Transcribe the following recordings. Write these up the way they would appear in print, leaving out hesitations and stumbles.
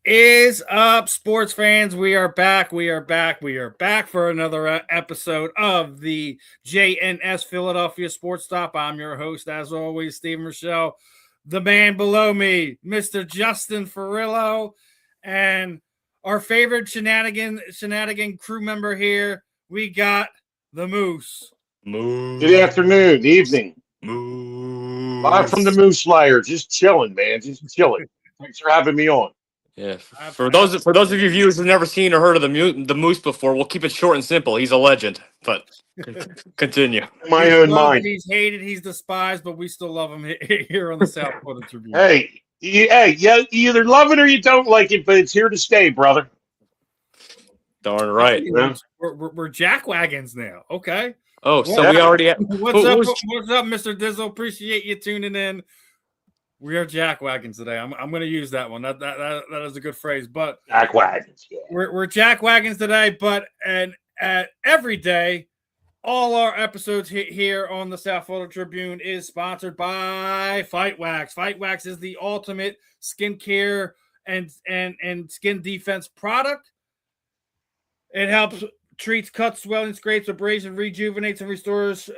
Is up, sports fans? We are back. We are back for another episode of the JNS Philadelphia Sports Stop. I'm your host, as always, Stephen Rychel. The man below me, Mr. Justin Fiorillio, and our favorite shenanigan crew member here. We got the Moose. Good afternoon, evening. Live from the Moose Lair, just chilling, man, just chilling. Thanks for having me on. Yeah, for those of you viewers who've never seen or heard of the Moose before, we'll keep it short and simple. He's a legend, but continue. My own mind. He's hated, he's despised, but we still love him here on the South Florida Tribune. Hey, you either love it or you don't like it, but it's here to stay, brother. Darn right. We're jackwagons now. Okay. Oh, so we already have. What's up, Mr. Dizzle? Appreciate you tuning in. We are jackwagons today. I'm going to use that one. That is a good phrase. But jackwagons, yeah. We're jackwagons today. But every day, all our episodes here on the South Florida Tribune is sponsored by Fight Wax. Fight Wax is the ultimate skincare and skin defense product. It helps. Treats cuts, swelling, scrapes, abrasion, rejuvenates, and restores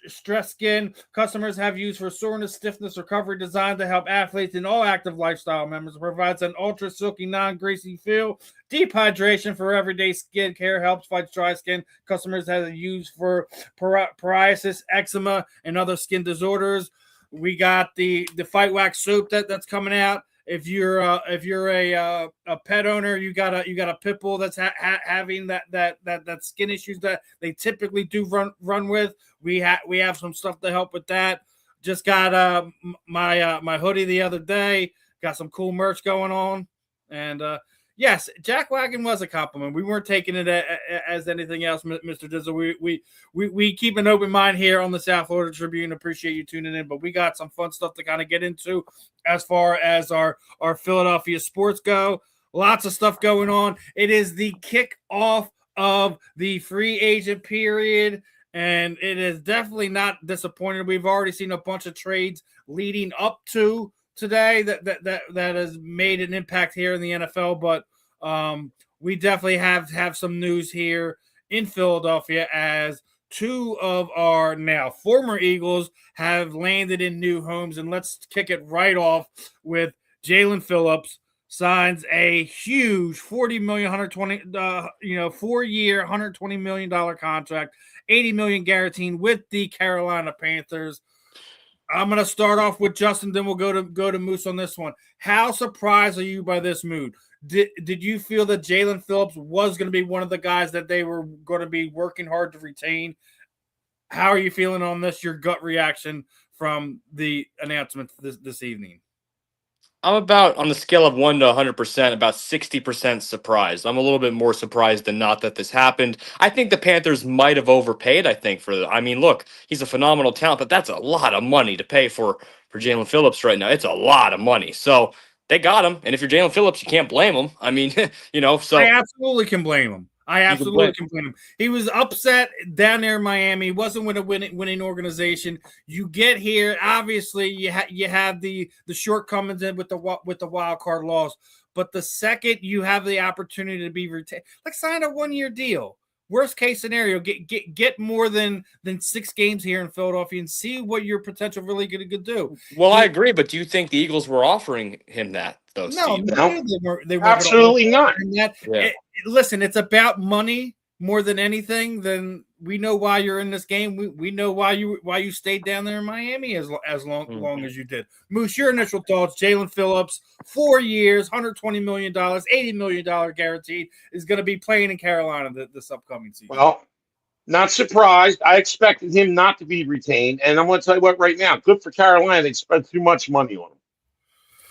stressed skin. Customers have used for soreness, stiffness, recovery, designed to help athletes and all active lifestyle members. It provides an ultra silky, non-greasy feel. Deep hydration for everyday skin care helps fight dry skin. Customers have used for psoriasis, eczema, and other skin disorders. We got the Fight Wax soap that's coming out. If you're a pet owner, you got a pit bull that's having that skin issues that they typically do run with. We have some stuff to help with that. Just got my hoodie the other day. Got some cool merch going on, and yes, Jackwagon was a compliment. We weren't taking it as anything else, Mr. Dizzle. We keep an open mind here on the South Florida Tribune. Appreciate you tuning in, but we got some fun stuff to kind of get into as far as our Philadelphia sports go. Lots of stuff going on. It is the kickoff of the free agent period, and it is definitely not disappointing. We've already seen a bunch of trades leading up to today that has made an impact here in the NFL, but we definitely have some news here in Philadelphia as two of our now former Eagles have landed in new homes. And let's kick it right off with Jaelan Phillips signs a huge $40 million, 4-year, $120 million contract, $80 million guaranteed with the Carolina Panthers. I'm going to start off with Justin, then we'll go to Moose on this one. How surprised are you by this move? Did you feel that Jaelan Phillips was going to be one of the guys that they were going to be working hard to retain? How are you feeling on this? Your gut reaction from the announcement this evening? I'm about, on the scale of 1 to 100%, about 60% surprised. I'm a little bit more surprised than not that this happened. I think the Panthers might have overpaid, look, he's a phenomenal talent, but that's a lot of money to pay for Jaelan Phillips right now. It's a lot of money. So they got him. And if you're Jaelan Phillips, you can't blame him. I mean, so. I absolutely can blame him. He was upset down there in Miami. He wasn't with a winning organization. You get here, obviously, you have the shortcomings in with the wild card loss. But the second you have the opportunity to be retained, like sign a 1-year deal. Worst case scenario, get more than 6 games here in Philadelphia and see what your potential really going to do. Well, I agree, but do you think the Eagles were offering him that? No, they weren't absolutely not. Listen, it's about money more than anything. Then we know why you're in this game. We know why you stayed down there in Miami as long as you did. Moose, your initial thoughts? Jaelan Phillips, 4 years, $120 million, $80 million guaranteed, is going to be playing in Carolina this upcoming season. Well, not surprised. I expected him not to be retained, and I'm going to tell you what right now. Good for Carolina. They spent too much money on him.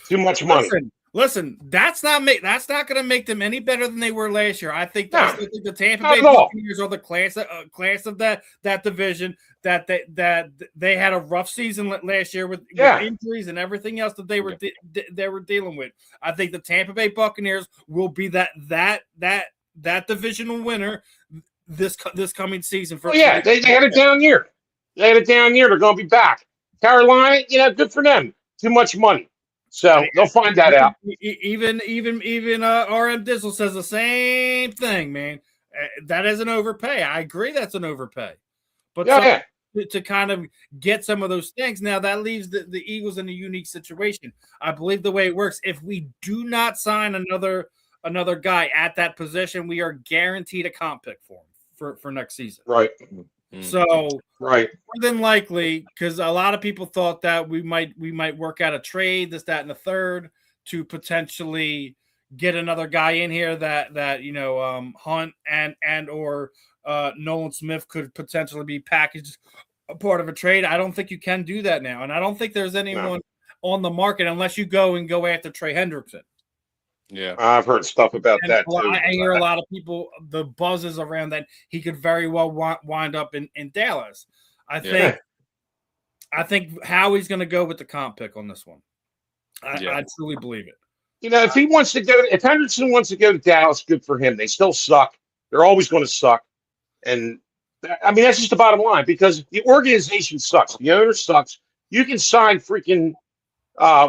Too much money. Listen, that's not going to make them any better than they were last year. I think the Tampa Bay Buccaneers are the class of that division. That they had a rough season last year with injuries and everything else that they were dealing with. I think the Tampa Bay Buccaneers will be that divisional winner this coming season. They had a down year. They're going to be back. Carolina, good for them. Too much money. So they'll find that out. Even RM Dizzle says the same thing, man. That is an overpay. I agree that's an overpay. But to kind of get some of those things, now that leaves the Eagles in a unique situation. I believe the way it works, if we do not sign another guy at that position, we are guaranteed a comp pick for him for next season. Right. So more than likely, because a lot of people thought that we might work out a trade, this, that, and the third, to potentially get another guy in here that Hunt and or Nolan Smith could potentially be packaged a part of a trade. I don't think you can do that now, and I don't think there's anyone on the market unless you go after Trey Hendrickson. Yeah, I've heard stuff about that too. I hear a lot of people, the buzzes around that he could very well wind up in Dallas. I think Howie's going to go with the comp pick on this one. I truly believe it. If he wants to go, if Henderson wants to go to Dallas, good for him. They still suck. They're always going to suck. And I mean, that's just the bottom line, because the organization sucks. The owner sucks. You can sign freaking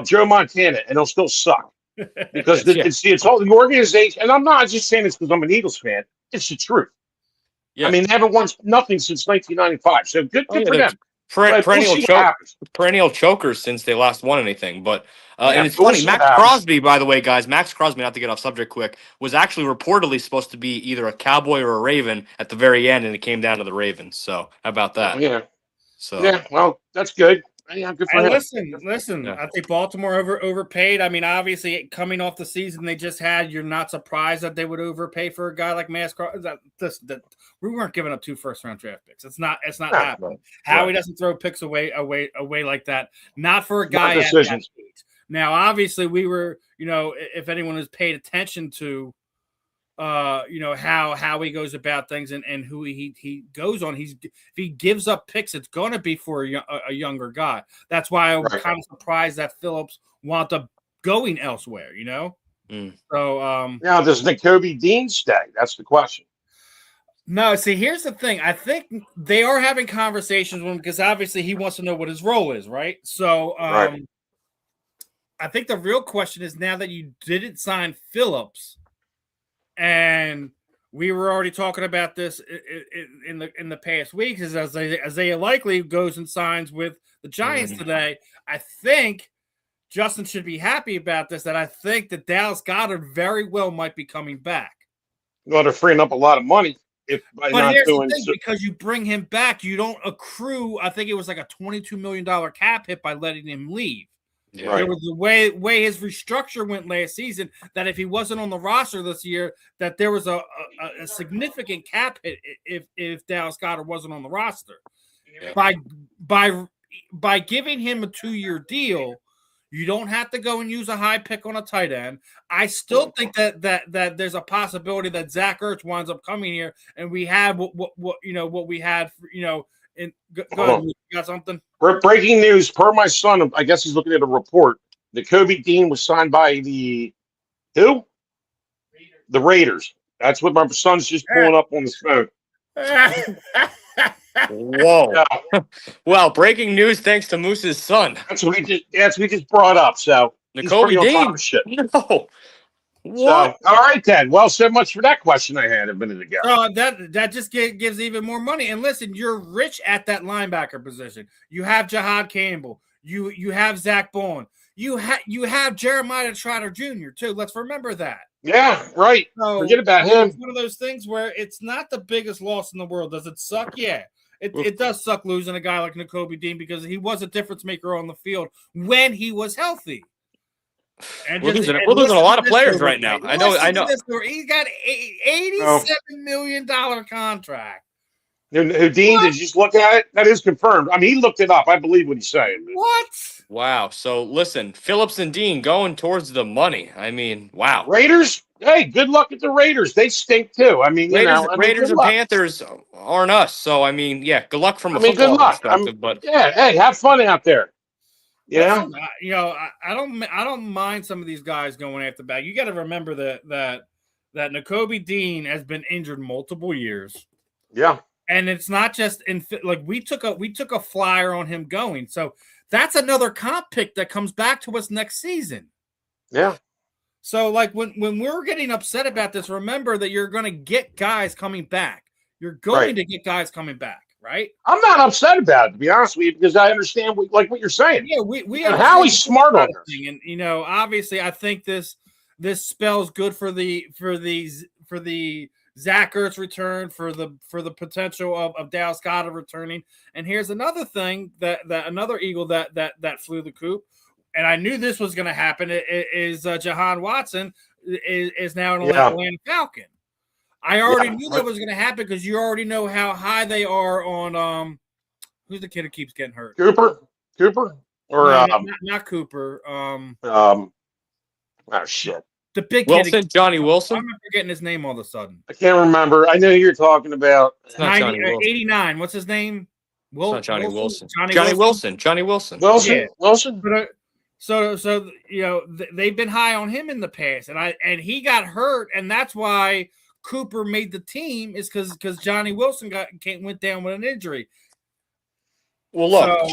Joe Montana and he'll still suck. Because it's all the organization, and I'm not just saying this because I'm an Eagles fan. It's the truth. Yeah. I mean, they haven't won nothing since 1995, so good for them. Perennial chokers since they last won anything. But and it's funny, Max Crosby, by the way, guys, Max Crosby, not to get off subject quick, was actually reportedly supposed to be either a Cowboy or a Raven at the very end, and it came down to the Ravens. So how about that? Well, that's good. Yeah, good for him. Listen. Yeah. I think Baltimore overpaid. I mean, obviously, coming off the season they just had, you're not surprised that they would overpay for a guy like Max Crosby. That we weren't giving up 2 first-round draft picks. It's not happening. Howie doesn't throw picks away like that. Not for a guy at that age. Now, obviously, we were, if anyone has paid attention to, how he goes about things and who he goes on. If he gives up picks, it's going to be for a younger guy. That's why I'm kind of surprised that Phillips wound up going elsewhere. So now does Nakobe Dean stay? That's the question. No, see, here's the thing. I think they are having conversations with him because obviously he wants to know what his role is, right? So I think the real question is, now that you didn't sign Phillips. And we were already talking about this in the past weeks, as Isaiah Likely goes and signs with the Giants today. I think Justin should be happy about this, that I think that Dallas Goedert very well might be coming back. Well, they're freeing up a lot of money. Because you bring him back, you don't accrue, I think it was like a $22 million cap hit by letting him leave. Yeah. There was the way his restructure went last season, that if he wasn't on the roster this year, that there was a significant cap hit if Dallas Goedert wasn't on the roster. Yeah. By giving him a 2-year deal, you don't have to go and use a high pick on a tight end. I still think that there's a possibility that Zach Ertz winds up coming here, and we have what we had go ahead, you got something? Breaking news, per my son, I guess he's looking at a report. Nakobe Dean was signed by the who? The Raiders. That's what my son's just pulling up on his phone. Whoa. Yeah. Well, breaking news thanks to Moose's son. That's what we just brought up. So Nakobe Dean. On top of shit. No. What? So, all right, then. Well, so much for that question I had a minute ago. That just gives even more money. And listen, you're rich at that linebacker position. You have Jahad Campbell. You have Zach Bowen. You have Jeremiah Trotter Jr. too. Let's remember that. Yeah, right. So, forget about him. It's one of those things where it's not the biggest loss in the world. Does it suck? Yeah. It does suck losing a guy like Nakobe Dean, because he was a difference maker on the field when he was healthy. And we're losing a lot of players right now. I know. He's got $87 million contract. Dean, did you just look at it? That is confirmed. I mean, he looked it up. I believe what he's saying. What? Wow. So listen, Phillips and Dean going towards the money. I mean, wow. Raiders. Hey, good luck at the Raiders. They stink too. I mean, Raiders and Panthers aren't us. So I mean, yeah, good luck from a football perspective. But yeah, hey, have fun out there. Yeah, I don't mind some of these guys going after back. You got to remember that Nakobe Dean has been injured multiple years. Yeah, and it's not just we took a flyer on him going. So that's another comp pick that comes back to us next season. Yeah. So, like, when we're getting upset about this, remember that you're going to get guys coming back. You're going to get guys coming back, right? I'm not upset about it, to be honest with you, because I understand what you're saying. Yeah, we and how he's smart on this. And obviously, I think this spells good for the Zach Ertz return, for the potential of Dallas Goedert returning. And here's another thing that another Eagle that flew the coop, and I knew this was going to happen. Is Jahan Watson is now an Atlanta Falcon. I already knew that was going to happen because you already know how high they are on who's the kid who keeps getting hurt? Cooper, or no, not Cooper. Oh shit. The big Wilson, kid. Johnny Wilson. I'm forgetting his name all of a sudden. I can't remember. I know who you're talking about. It's not 90, Johnny Wilson. 89. What's his name? It's not Johnny Wilson. Johnny Wilson. Wilson. But, so they've been high on him in the past, and he got hurt, and that's why Cooper made the team, is because Johnny Wilson went down with an injury. Well, look,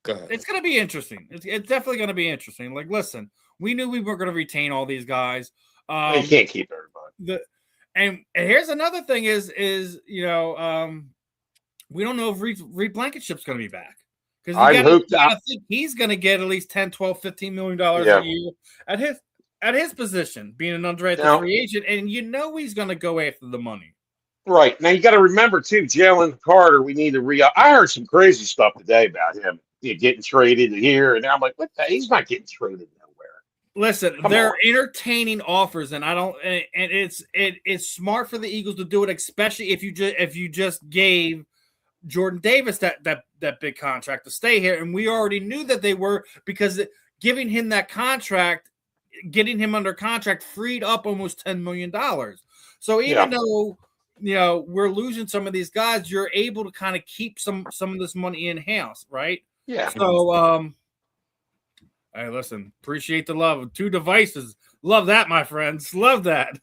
go ahead. It's going to be interesting. It's definitely going to be interesting. Like, listen, we knew we were going to retain all these guys. You can't keep everybody. And here's another thing is we don't know if Reed Blankenship's going to be back. Because I think he's going to get at least 10, 12, $15 million a year at his position, being an undrafted free agent, and he's going to go after the money. Right. Now, you got to remember, too, Jalen Carter, we need to I heard some crazy stuff today about him getting traded here, and I'm like, what the? He's not getting traded nowhere. Listen, they're entertaining offers, and it's smart for the Eagles to do it, especially if you just gave Jordan Davis that big contract to stay here, and we already knew that they were, because giving him that contract, getting him under contract, freed up almost $10 million. So even though we're losing some of these guys, you're able to kind of keep some of this money in house, right? Yeah. So hey, listen, appreciate the love. 2 devices, love that, my friends, love that.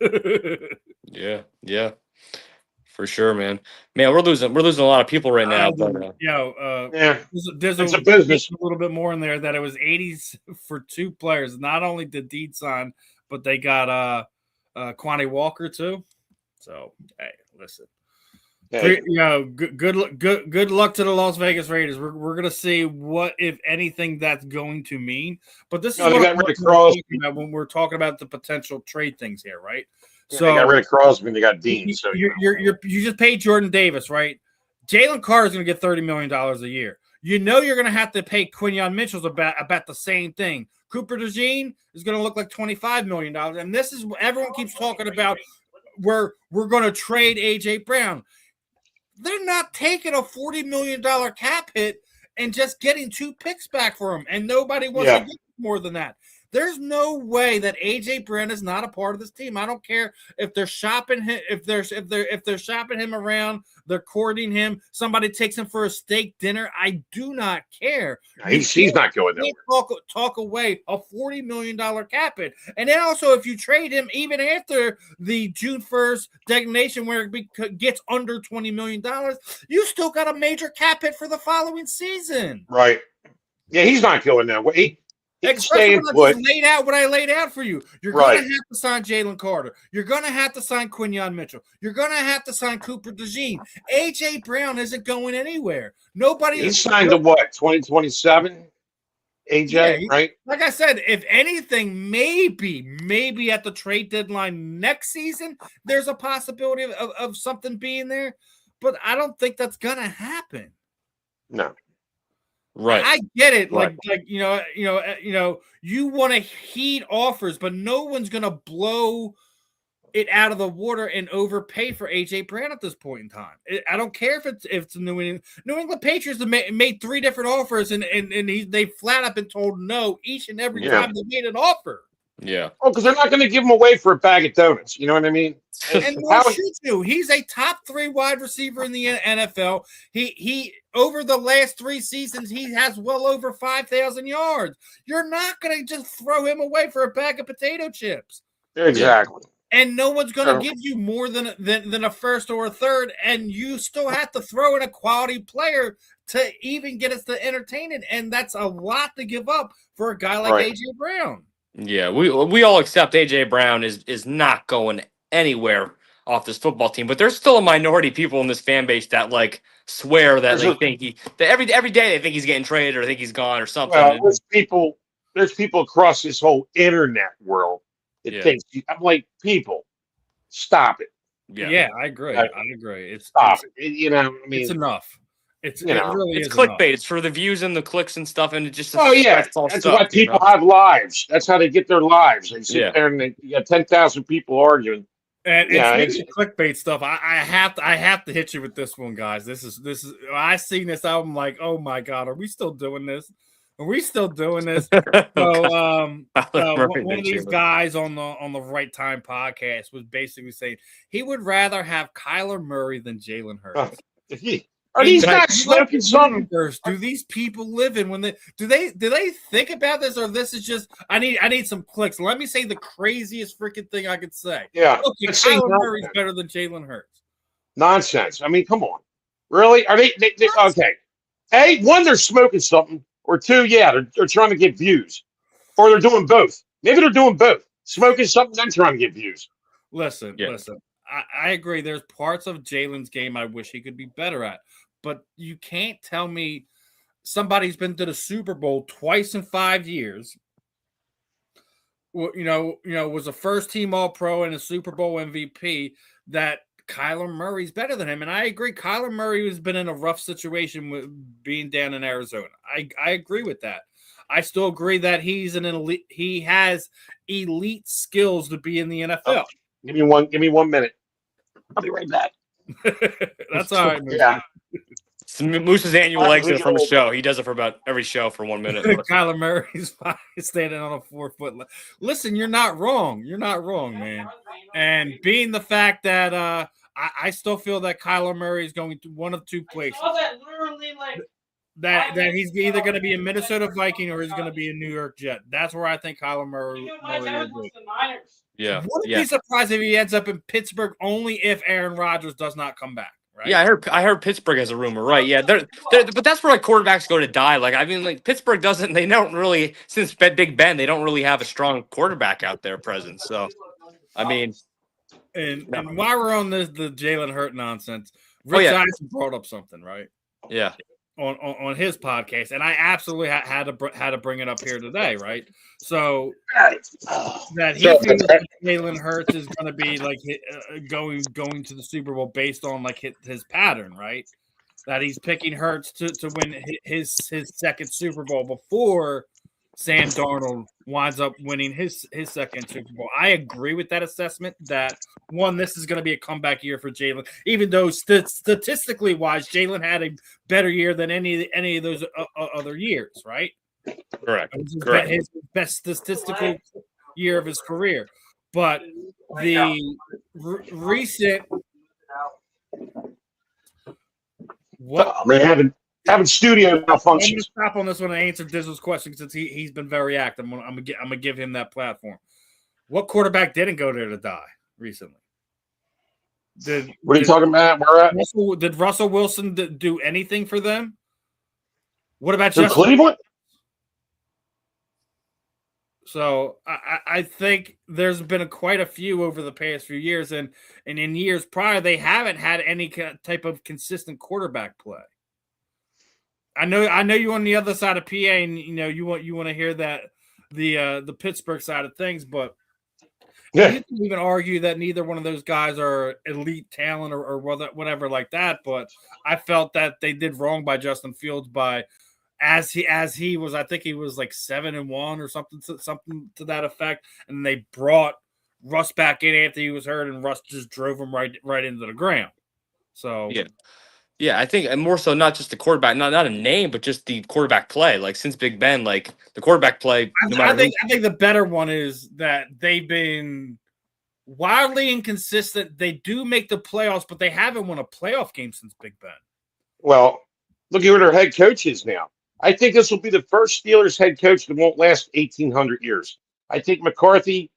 yeah. For sure, man. We're losing a lot of people right now. There's a business. A little bit more in there that it was 80s for 2 players. Not only did Deed sign, but they got Kwani Walker too. So hey, listen. Hey. Good luck to the Las Vegas Raiders. We're gonna see what, if anything, that's going to mean. But this is what I'm talking about when we're talking about the potential trade things here, right? So they got rid of Crosby and they got Dean. So you just paid Jordan Davis, right? Jalen Carter is going to get $30 million a year. You're going to have to pay Quinyon Mitchell about the same thing. Cooper DeJean is going to look like $25 million. And this is what everyone keeps talking about. We're going to trade A.J. Brown. They're not taking a $40 million cap hit and just getting 2 picks back for him. And nobody wants to get more than that. There's no way that A.J. Brown is not a part of this team. I don't care if they're shopping him, if they're shopping him around, they're courting him, somebody takes him for a steak dinner. I do not care. He's not going nowhere. Talk away a $40 million cap hit. And then also, if you trade him even after the June 1st designation where it gets under $20 million, you still got a major cap hit for the following season. Right. Yeah, he's not going that way. Especially when I laid out what I laid out for you. You're going to have to sign Jalen Carter. You're going to have to sign Quinyon Mitchell. You're going to have to sign Cooper DeJean. A.J. Brown isn't going anywhere. He's signed to what, 2027? A.J., right? Like I said, if anything, maybe at the trade deadline next season, there's a possibility of something being there. But I don't think that's going to happen. No. Right. I get it. Like you want to heed offers, but no one's going to blow it out of the water and overpay for A.J. Brown at this point in time. I don't care if it's New England Patriots have made 3 different offers and they flat up been told no each and every time they made an offer. Yeah. Oh, because they're not going to give him away for a bag of donuts. You know what I mean? And why should you? He's a top 3 wide receiver in the NFL. He over the last 3 seasons, he has well over 5,000 yards. You're not going to just throw him away for a bag of potato chips. Exactly. And no one's going to give you more than a first or a third, and you still have to throw in a quality player to even get us to entertain it, and that's a lot to give up for a guy like Right. AJ Brown. Yeah, we all accept AJ Brown is not going anywhere off this football team, but there's still a minority of people in this fan base that like swear that they think that every day they think he's getting traded or think he's gone or something. Well, there's people across this whole internet world that thinks. I'm like, people, stop it. Yeah, I agree. I agree. It's You know, I mean, it's enough. It you know, really it's is clickbait. enough. It's for the views and the clicks and stuff, and it just that's why people have lives. That's how they get their lives. They sit there and you got 10,000 people arguing. And it's clickbait stuff. I have to hit you with this one, guys. This is I seen this album like, oh my god, are we still doing this? Are we still doing this? So one of these guys on the Right Time podcast was basically saying he would rather have Kyler Murray than Jalen Hurts. Are these guys smoking something? Do these people live in when they do they think about this, or this is just I need some clicks? Let me say the craziest freaking thing I could say. Yeah, okay, Kyler Murray's better than Jalen Hurts. Nonsense. I mean, come on. Really? Are they okay? A, one, they're smoking something, or two, they're trying to get views, or they're doing both. Maybe they're doing both, smoking something and trying to get views. Listen. I agree. There's parts of Jalen's game I wish he could be better at. But you can't tell me somebody's been to the Super Bowl twice in 5 years. Was a first-team All-Pro and a Super Bowl MVP. That Kyler Murray's better than him, and I agree. Kyler Murray has been in a rough situation with being down in Arizona. I agree with that. I still agree that he's an elite. He has elite skills to be in the NFL. Give me 1 minute. I'll be right back. That's all right. Moose. Yeah. It's Moose's annual exit from a show. He does it for about every show for 1 minute. Kyler Murray's standing on a 4 foot. Listen, you're not wrong. You're not wrong, man. And being the fact that I still feel that Kyler Murray is going to one of two places. That he's either going to be a Minnesota Viking or he's going to be a New York Jet. That's where I think Kyler Murray will be. Yeah. Wouldn't be surprised if he ends up in Pittsburgh only if Aaron Rodgers does not come back. Right? Yeah, I heard Pittsburgh has a rumor, right? Yeah, but that's where like quarterbacks go to die. Like I mean, like Pittsburgh doesn't. They don't really since Big Ben. They don't really have a strong quarterback out there present. So, I mean, and while we're on the Jalen Hurt nonsense, Rich Eisen brought up something, right? Yeah. On his podcast, and I absolutely had to bring it up here today, right? So that he thinks Jalen Hurts is going to be like going to the Super Bowl based on like his pattern, right? That he's picking Hurts to win his second Super Bowl before Sam Darnold winds up winning his second Super Bowl. I agree with that assessment that, one, this is going to be a comeback year for Jalen, even though statistically wise, Jalen had a better year than any of those other years, right? Correct. His best statistical year of his career. But the recent having studio malfunctions. I'm gonna stop on this one and answer Dizzle's question since he's been very active. I'm gonna give him that platform. What quarterback didn't go there to die recently? What are you talking about? Where at? Did Russell Wilson do anything for them? What about Justin Cleveland? So I think there's been quite a few over the past few years, and in years prior, they haven't had any type of consistent quarterback play. I know you on the other side of PA, and you want to hear that the Pittsburgh side of things, but you can even argue that neither one of those guys are elite talent or whatever like that. But I felt that they did wrong by Justin Fields by as he was, I think he was like 7-1 or something to that effect, and they brought Russ back in after he was hurt, and Russ just drove him right into the ground. So yeah, I think, and more so not just the quarterback, not a name, but just the quarterback play. Like since Big Ben, like the quarterback play. I think the better one is that they've been wildly inconsistent. They do make the playoffs, but they haven't won a playoff game since Big Ben. Well, look at who their head coach is now. I think this will be the first Steelers head coach that won't last 1,800 years. I think McCarthy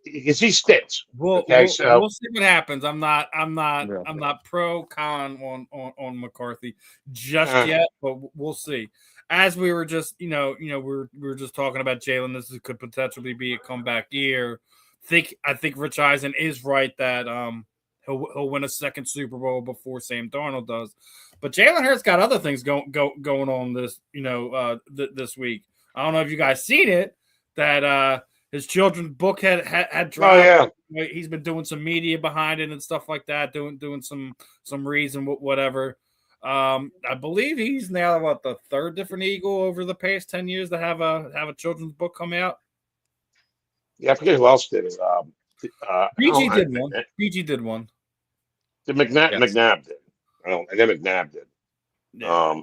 because he stinks. We'll Okay, we'll see what happens. I'm not Yeah. pro con on McCarthy just Uh. yet, but we'll see. As we were just we're just talking about Jaelan. This could potentially be a comeback year. I think Rich Eisen is right that he'll win a second Super Bowl before Sam Darnold does. But Jalen Hurts got other things going on this week. I don't know if you guys seen it that his children's book had dropped. Oh yeah. He's been doing some media behind it and stuff like that, doing some reads and whatever. I believe he's now the third different Eagle over the past 10 years to have a children's book come out. Yeah, I forget who else did it. PG did one. PG did one. The McNabb did. I think McNabb did. Yeah.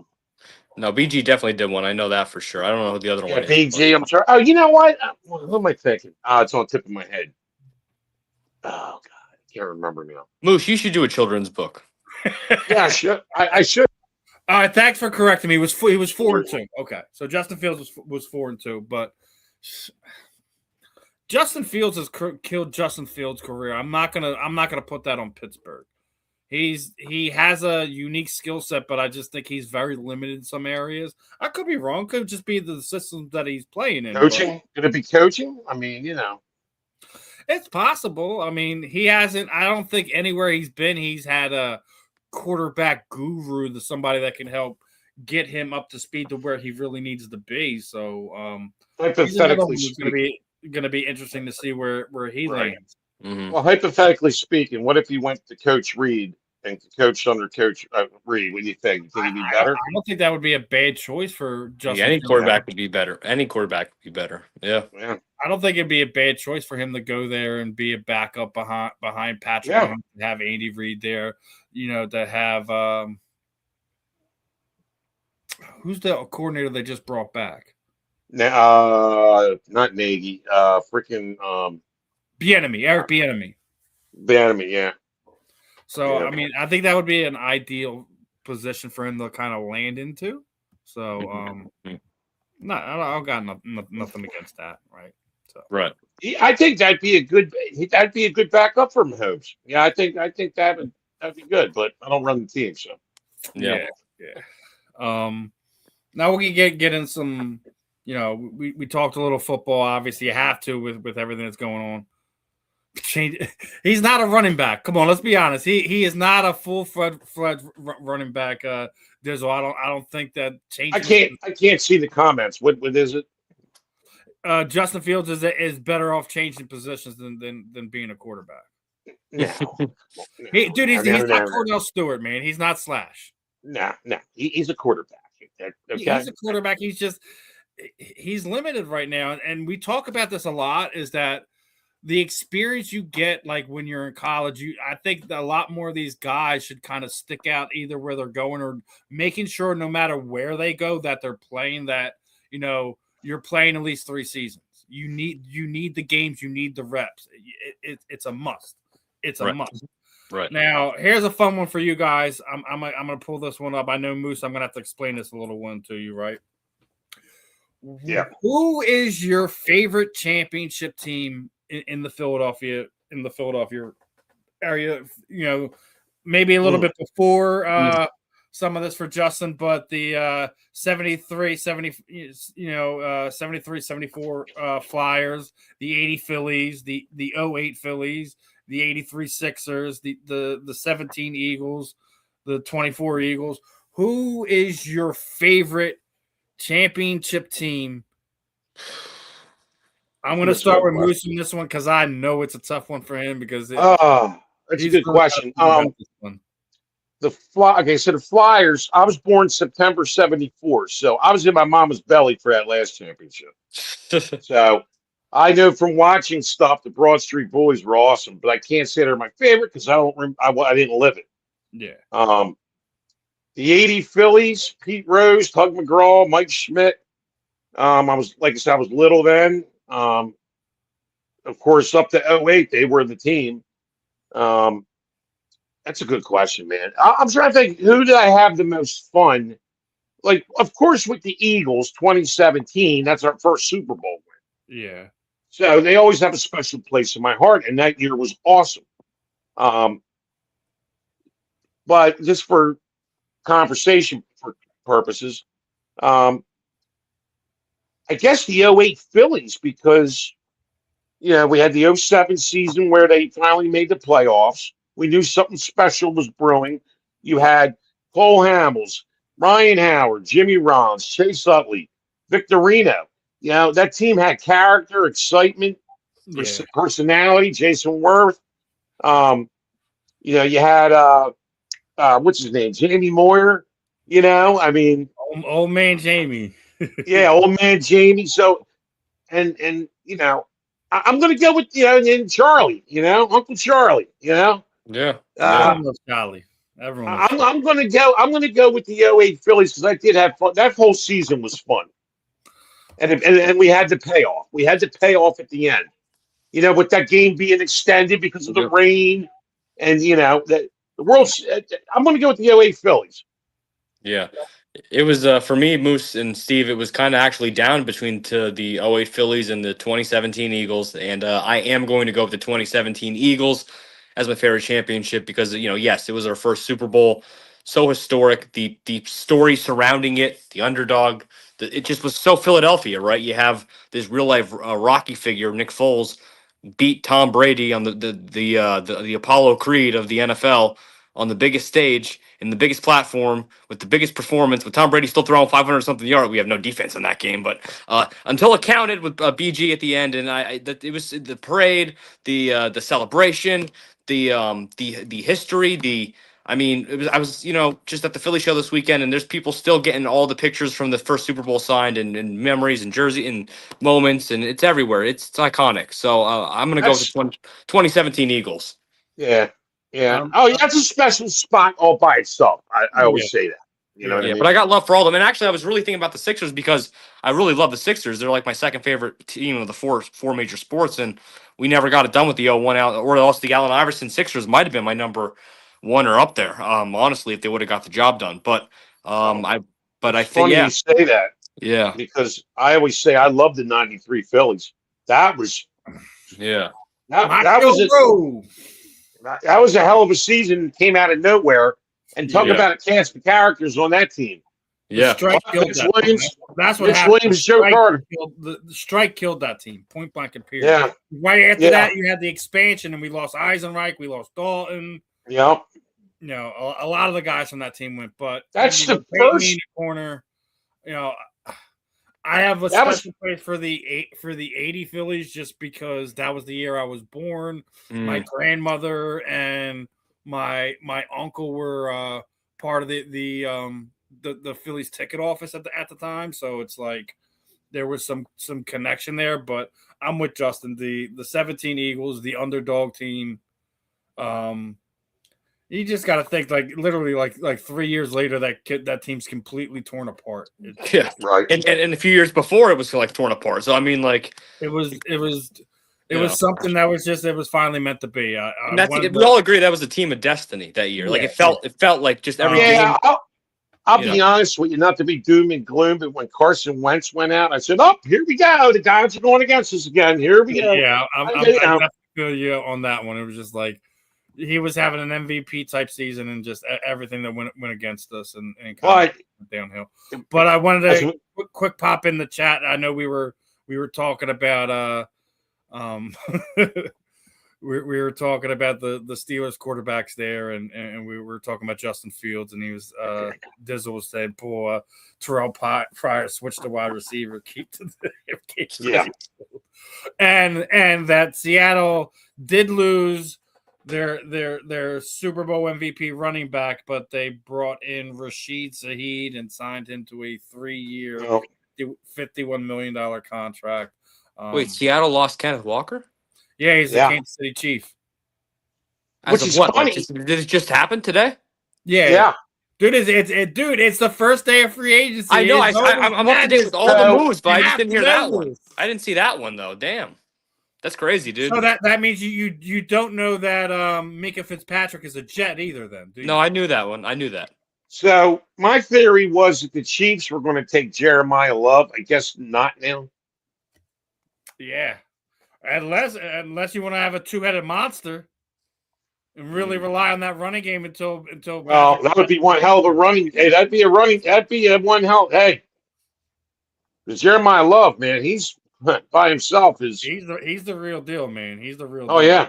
No, BG definitely did one. I know that for sure. I don't know who the other one is. BG, I'm sorry. Oh, you know what? Who am I thinking? It's on the tip of my head. Oh, God. I can't remember now. Moose, you should do a children's book. Yeah, I should. I should. All right, thanks for correcting me. He was 4-2. Okay, so Justin Fields was 4-2, but Justin Fields has killed Justin Fields' career. I'm not gonna put that on Pittsburgh. He has a unique skill set, but I just think he's very limited in some areas. I could be wrong. Could just be the systems that he's playing in. Coaching? Could it be coaching? I mean, it's possible. I mean, he hasn't. I don't think anywhere he's been, he's had a quarterback guru, somebody that can help get him up to speed to where he really needs to be. So, hypothetically going to be interesting to see where he lands. Mm-hmm. Well, hypothetically speaking, what if he went to Coach Reed and coached under Coach Reed? What do you think? You think he'd be better? I don't think that would be a bad choice for Justin. Any quarterback would be better. Any quarterback would be better. Yeah. I don't think it'd be a bad choice for him to go there and be a backup behind Patrick. Yeah. To have Andy Reid there, to have who's the coordinator they just brought back? Not Nagy. Freaking Bieniemy, Eric Bieniemy. Bieniemy, yeah. So, I mean, I think that would be an ideal position for him to kind of land into. So, I got nothing against that, right? So, right. I think that'd be a good backup for Mahomes. Yeah, I think that'd be good, but I don't run the team, so yeah. Now we can get in some. We talked a little football. Obviously, you have to with everything that's going on. He's not a running back. Come on, let's be honest. He is not a full-fledged running back. Dizzle, I don't think that changes. I can't see the comments. What is it? Justin Fields is better off changing positions than being a quarterback. No. He's not Cordell Stewart, man. He's not Slash. No. He's a quarterback. Okay? He's a quarterback. He's limited right now, and we talk about this a lot. Is that the experience you get, like when you're in college? I think that a lot more of these guys should kind of stick out either where they're going or making sure no matter where they go that they're playing. That you're playing at least 3 seasons. You need the games. You need the reps. It's a must. It's a must. Right. Now, here's a fun one for you guys. I'm gonna pull this one up. I know Moose. I'm gonna have to explain this a little one to you, right? Yeah. Who is your favorite championship team in the Philadelphia area? Maybe a little bit before some of this for Justin, but the 73, 74 Flyers, the 80 Phillies, the 08 Phillies, the 83 Sixers, the 17 Eagles, the 24 Eagles. Who is your favorite championship team? I'm going to start with Moose in this one because I know it's a tough one for him because that's a good question. The Flyers. I was born September '74, so I was in my mama's belly for that last championship. So I know from watching stuff the Broad Street Bullies were awesome, but I can't say they're my favorite because I didn't live it. Yeah. The 80 Phillies, Pete Rose, Tug McGraw, Mike Schmidt. I was little then. Of course, up to 08, they were the team. That's a good question, man. I'm trying to think, who did I have the most fun? Like, of course, with the Eagles, 2017, that's our first Super Bowl win. Yeah. So they always have a special place in my heart, and that year was awesome. Um, but just for conversation purposes, um, I guess the '08 Phillies, because we had the '07 season where they finally made the playoffs. We knew something special was brewing. You had Cole Hamels, Ryan Howard, Jimmy Rollins, Chase Utley, Victorino. That team had character, excitement, Yeah. personality. Jason Worth. You had what's his name, Jamie Moyer. I mean, Old man Jamie. yeah, old man Jamie. So and I'm gonna go with and Charlie. Uncle Charlie. Yeah. Everyone loves Charlie. Everyone loves Charlie. I'm gonna go with the '08 Phillies because I did have fun. That whole season was fun, and we had the payoff. We had the payoff at the end. With that game being extended because of the rain, and that the world's. I'm gonna go with the '08 Phillies. Yeah. It was for me, Moose and Steve. It was kind of actually down between the '08 Phillies and the 2017 Eagles, and I am going to go with the 2017 Eagles as my favorite championship because yes, it was our first Super Bowl, so historic. The story surrounding it, the underdog, it just was so Philadelphia, right? You have this real life Rocky figure, Nick Foles, beat Tom Brady on the Apollo Creed of the NFL on the biggest stage in the biggest platform with the biggest performance, with Tom Brady still throwing 500 something yards. We have no defense in that game, but until it counted with BG at the end, and it was the parade, the celebration, the history, I mean, I was just at the Philly show this weekend, and there's people still getting all the pictures from the first Super Bowl signed and memories and jersey and moments, and it's everywhere. It's iconic. So I'm gonna go with the 2017 Eagles. Yeah. Yeah. That's a special spot all by itself. I always say that. You know what I mean? But I got love for all of them. And actually, I was really thinking about the Sixers because I really love the Sixers. They're like my second favorite team of the four major sports. And we never got it done with the 0-1 out, or else the Allen Iverson Sixers might have been my number one or up there. Honestly, if they would have got the job done. But I think you say that. Yeah. Because I always say I love the '93 Phillies. That was that was a hell of a season. Came out of nowhere, and talk about a cast of characters on that team. Yeah, Williams. That's what Mitch happened. Williams, Joe Carter. The strike killed that team, point blank and period. Yeah. Right after that, you had the expansion, and we lost Eisenreich, we lost Dalton. Yep. A lot of the guys from that team went, but that's the first corner. I have a special place for the 80 Phillies just because that was the year I was born. My grandmother and my uncle were part of the Phillies ticket office at the time, so it's like there was some connection there. But I'm with Justin. The 17 Eagles, the underdog team. You just got to think literally like 3 years later that team's completely torn apart. Right. And a few years before it was torn apart. So I mean, it was something that was finally meant to be. We all agree that was a team of destiny that year. Like it felt like just every game. I'll be honest with you, not to be doom and gloom, but when Carson Wentz went out, I said, "Oh, here we go. The guys are going against us again. Here we go." Yeah, I definitely feel you on that one. It was just like he was having an MVP type season, and just everything that went against us and kind of went downhill. But I wanted to quick pop in the chat. I know we were talking about we were talking about the Steelers quarterbacks there, and we were talking about Justin Fields, and he was Dizzle was saying, "Poor Terrell Pryor switched to wide receiver, keep and that Seattle did lose their Super Bowl MVP running back, but they brought in Rashid Shaheed and signed him to a 3-year, $51 million contract. Wait, Seattle lost Kenneth Walker? Yeah, he's the Kansas City Chief. Which is funny. Did it just happen today? Yeah. Dude, it's the first day of free agency. I know. I'm up to date with all the moves, but I just didn't hear that one. I didn't see that one though. Damn, that's crazy, dude. So that means you don't know that Minka Fitzpatrick is a Jet either, then? Do you? No, I knew that one. I knew that. So my theory was that the Chiefs were going to take Jeremiah Love. I guess not now. Yeah. Unless you want to have a two-headed monster and really rely on that running game until. Well, that would be one hell of a running. Hey, that'd be a one hell. Hey, because Jeremiah Love, man, he's by himself. He's the real deal, man. He's the real. Oh deal. yeah.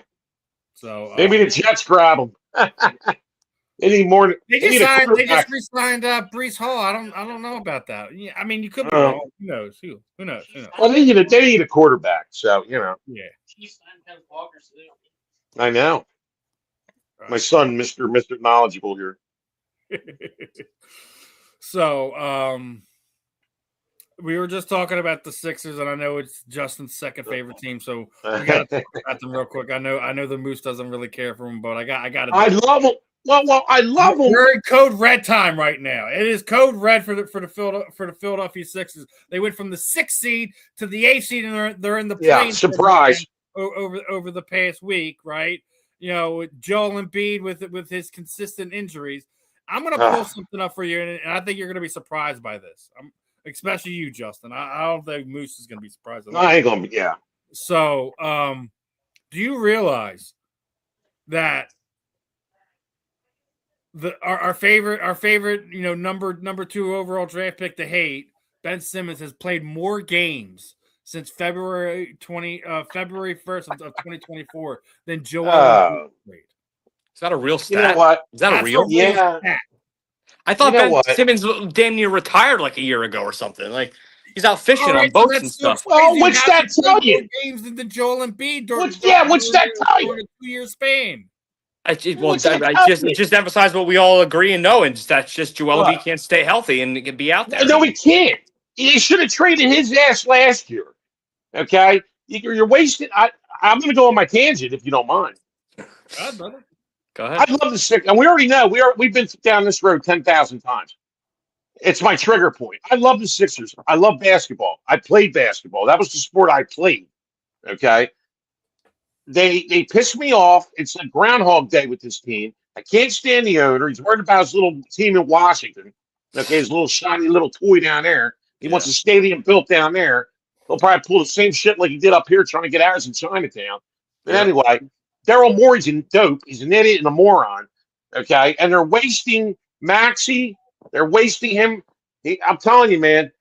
So maybe the Jets grab him. They need more. They just re-signed Brees Hall. I don't know about that. Yeah, I mean, you could be wrong. Who knows? Who knows? Well, they need a quarterback. So Yeah. I know. My son, Mr. Knowledgeable here. So, we were just talking about the Sixers, and I know it's Justin's second favorite team, so we got to talk about them real quick. I know the Moose doesn't really care for them, but I got to. I love them. Well, I love them. We're in code red time right now. It is code red for the Philadelphia Sixers. They went from the 6th seed to the 8th seed, and they're in the play surprise over the past week, right? You know, Joel Embiid with his consistent injuries. I'm going to pull something up for you, and I think you're going to be surprised by this. Especially you, Justin. I don't think Moose is going to be surprised. I ain't going to be. Yeah. So, do you realize that our favorite, you know, number 2 overall draft pick to hate, Ben Simmons, has played more games since February 1st of 2024 than Joel Embiid played. Is that a real stat? You know what? Is that a real? Yeah. I thought Ben Simmons damn near retired like a year ago or something. Like he's out fishing on boats and stuff. Well, what's that tell you? Games than the Joel Embiid. What's that tell you? A 2-year span. I just emphasize what we all agree and know, and that's just Joel Embiid can't stay healthy and can be out there. No, he can't. He should have traded his ass last year. Okay, you're wasting. I'm going to go on my tangent if you don't mind. God, brother. Go ahead. I love the Sixers, and we already know we've been down this road 10,000 times. It's my trigger point. I love the Sixers. I love basketball. I played basketball. That was the sport I played. Okay. They piss me off. It's a Groundhog Day with this team. I can't stand the owner. He's worried about his little team in Washington. Okay, his little shiny little toy down there. He wants a stadium built down there. He'll probably pull the same shit like he did up here trying to get ours in Chinatown. But anyway, Daryl Morey's a dope. He's an idiot and a moron. Okay, and they're wasting Maxey. They're wasting him. I'm telling you, man,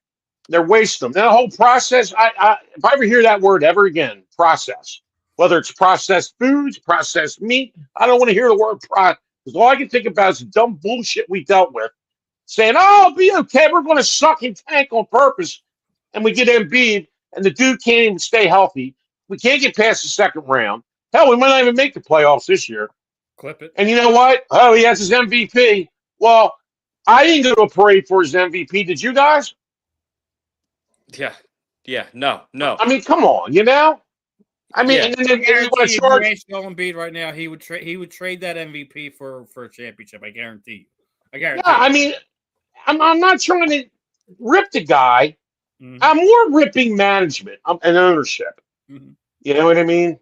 they're wasting him. That whole process. If I ever hear that word ever again, process. Whether it's processed foods, processed meat, I don't want to hear the word process. Because all I can think about is the dumb bullshit we dealt with. Saying, oh, it'll be okay. We're going to suck and tank on purpose. And we get Embiid, and the dude can't even stay healthy. We can't get past the second round. Hell, we might not even make the playoffs this year. Clip it. And you know what? Oh, he has his MVP. Well, I didn't go to a parade for his MVP. Did you guys? Yeah. No. I mean, come on, you know? I mean, and then you want to charge Joel Embiid right now. He would trade that MVP for a championship. I guarantee you. Yeah, I mean, I'm not trying to rip the guy. Mm-hmm. I'm more ripping management and ownership. Mm-hmm. You know what I mean?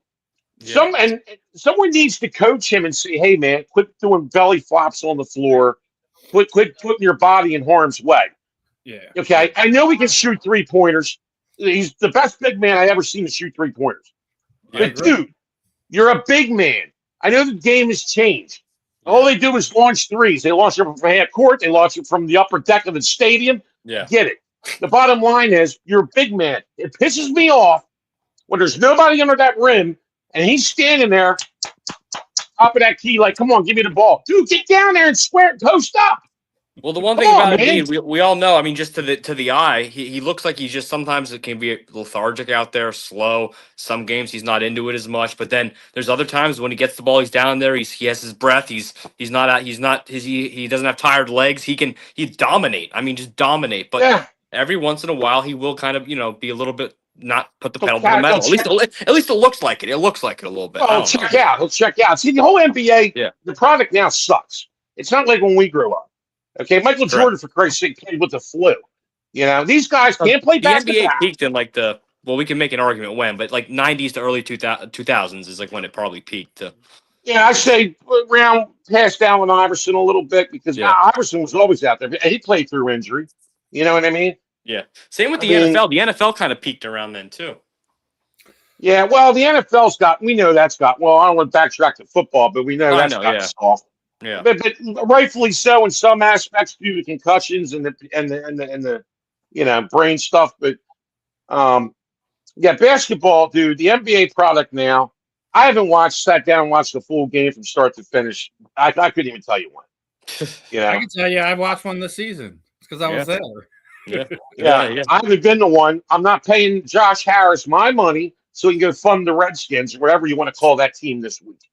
Yeah. Someone needs to coach him and say, "Hey, man, quit doing belly flops on the floor. Quit putting your body in harm's way." Yeah. Okay. I know he can shoot 3-pointers. He's the best big man I ever seen to shoot 3-pointers. But dude, you're a big man. I know the game has changed. All they do is launch threes. They launch it from half court. They launch it from the upper deck of the stadium. Yeah. Get it. The bottom line is you're a big man. It pisses me off when there's nobody under that rim and he's standing there top of that key like, come on, give me the ball. Dude, get down there and square post up. Well, the one thing about Embiid, we all know. I mean, just to the eye, he looks like he's just sometimes it can be lethargic out there, slow. Some games he's not into it as much, but then there's other times when he gets the ball, he's down there. He has his breath. He doesn't have tired legs. He dominate. I mean, just dominate. But every once in a while, he will kind of be a little bit not put the pedal to the metal. At least it looks like it. It looks like it a little bit. Oh, he'll check out. See, the whole NBA, the product now sucks. It's not like when we grew up. Okay, Michael Jordan, for Christ's sake, played with the flu. You know, these guys can't play basketball. The NBA peaked in we can make an argument when, but like 90s to early 2000s is like when it probably peaked. Yeah, I say around past Allen Iverson a little bit because Iverson was always out there. He played through injury. You know what I mean? Yeah. Same with the NFL. The NFL kind of peaked around then too. Yeah, well, the NFL's got. We know that's got. Well, I don't want to backtrack to football, but we know I that's know, got yeah. soft. Yeah. But rightfully so in some aspects due to concussions and the brain stuff. But yeah, basketball, dude. The NBA product now. I haven't sat down and watched the full game from start to finish. I couldn't even tell you one. I can tell you, I watched one this season because I was there. Yeah. I haven't been to one. I'm not paying Josh Harris my money so he can go fund the Redskins or whatever you want to call that team this week.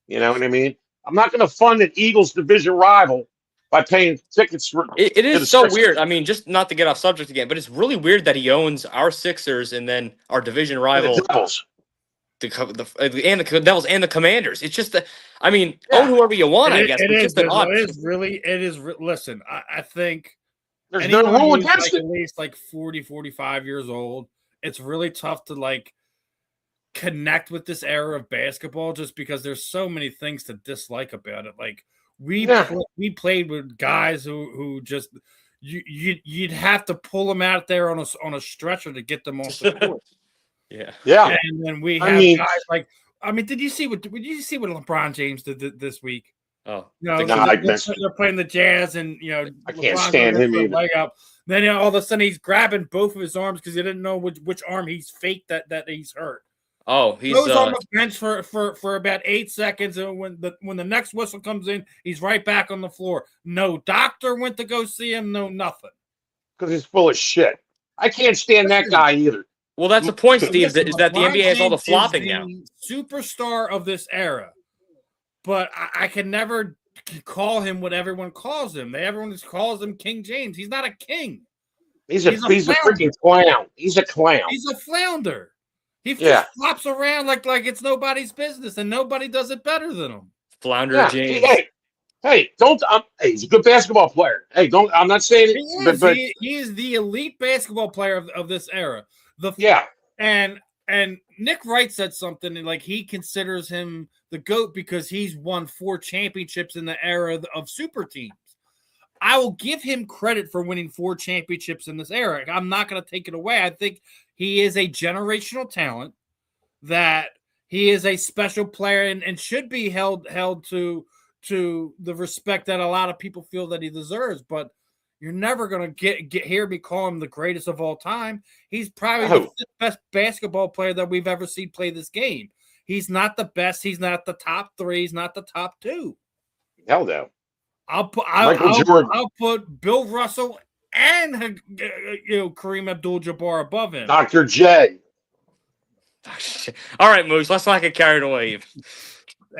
You know what I mean? I'm not going to fund an Eagles division rival by paying tickets for It is the so Sixers. weird. I mean, just not to get off subject again, but it's really weird that he owns our Sixers and then our division rival, The Devils. the Devils and the Commanders. It's just that, I mean, own whoever you want, I guess. It's just an odd. Listen, I think There's no anyone rule who's against like it. at least like 40, 45 years old, it's really tough to like connect with this era of basketball just because there's so many things to dislike about it. Like we played with guys who just you'd have to pull them out there on a stretcher to get them off the court. Yeah. And then we have guys like, I mean, did you see what LeBron James did this week? Oh, no, they're playing the Jazz, and I can't stand him either. Leg up. Then all of a sudden he's grabbing both of his arms because he didn't know which arm he's faked that he's hurt. Oh, he's goes on the bench for about 8 seconds, and when the next whistle comes in, he's right back on the floor. No doctor went to go see him. No nothing. Because he's full of shit. I can't stand that guy either. Well, that's the point, Steve. Is that the NBA has all the flopping now? Superstar of this era, but I can never call him what everyone calls him. Everyone just calls him King James. He's not a king. He's a freaking clown. He's a clown. He's a flounder. He just flops around like it's nobody's business, and nobody does it better than him. Flounder James. Hey, don't. Hey, he's a good basketball player. Hey, don't. I'm not saying it. But he is the elite basketball player of this era. And Nick Wright said something like he considers him the GOAT because he's won 4 championships in the era of super teams. I will give him credit for winning 4 championships in this era. I'm not going to take it away. I think he is a generational talent, that he is a special player and should be held to the respect that a lot of people feel that he deserves. But you're never going to hear me call him the greatest of all time. He's probably the 5th best basketball player that we've ever seen play this game. He's not the best. He's not the top 3. He's not the top 2. Hell no. I'll put Bill Russell and Kareem Abdul-Jabbar above him. Dr. J. All right, Moose. Let's not get carried away.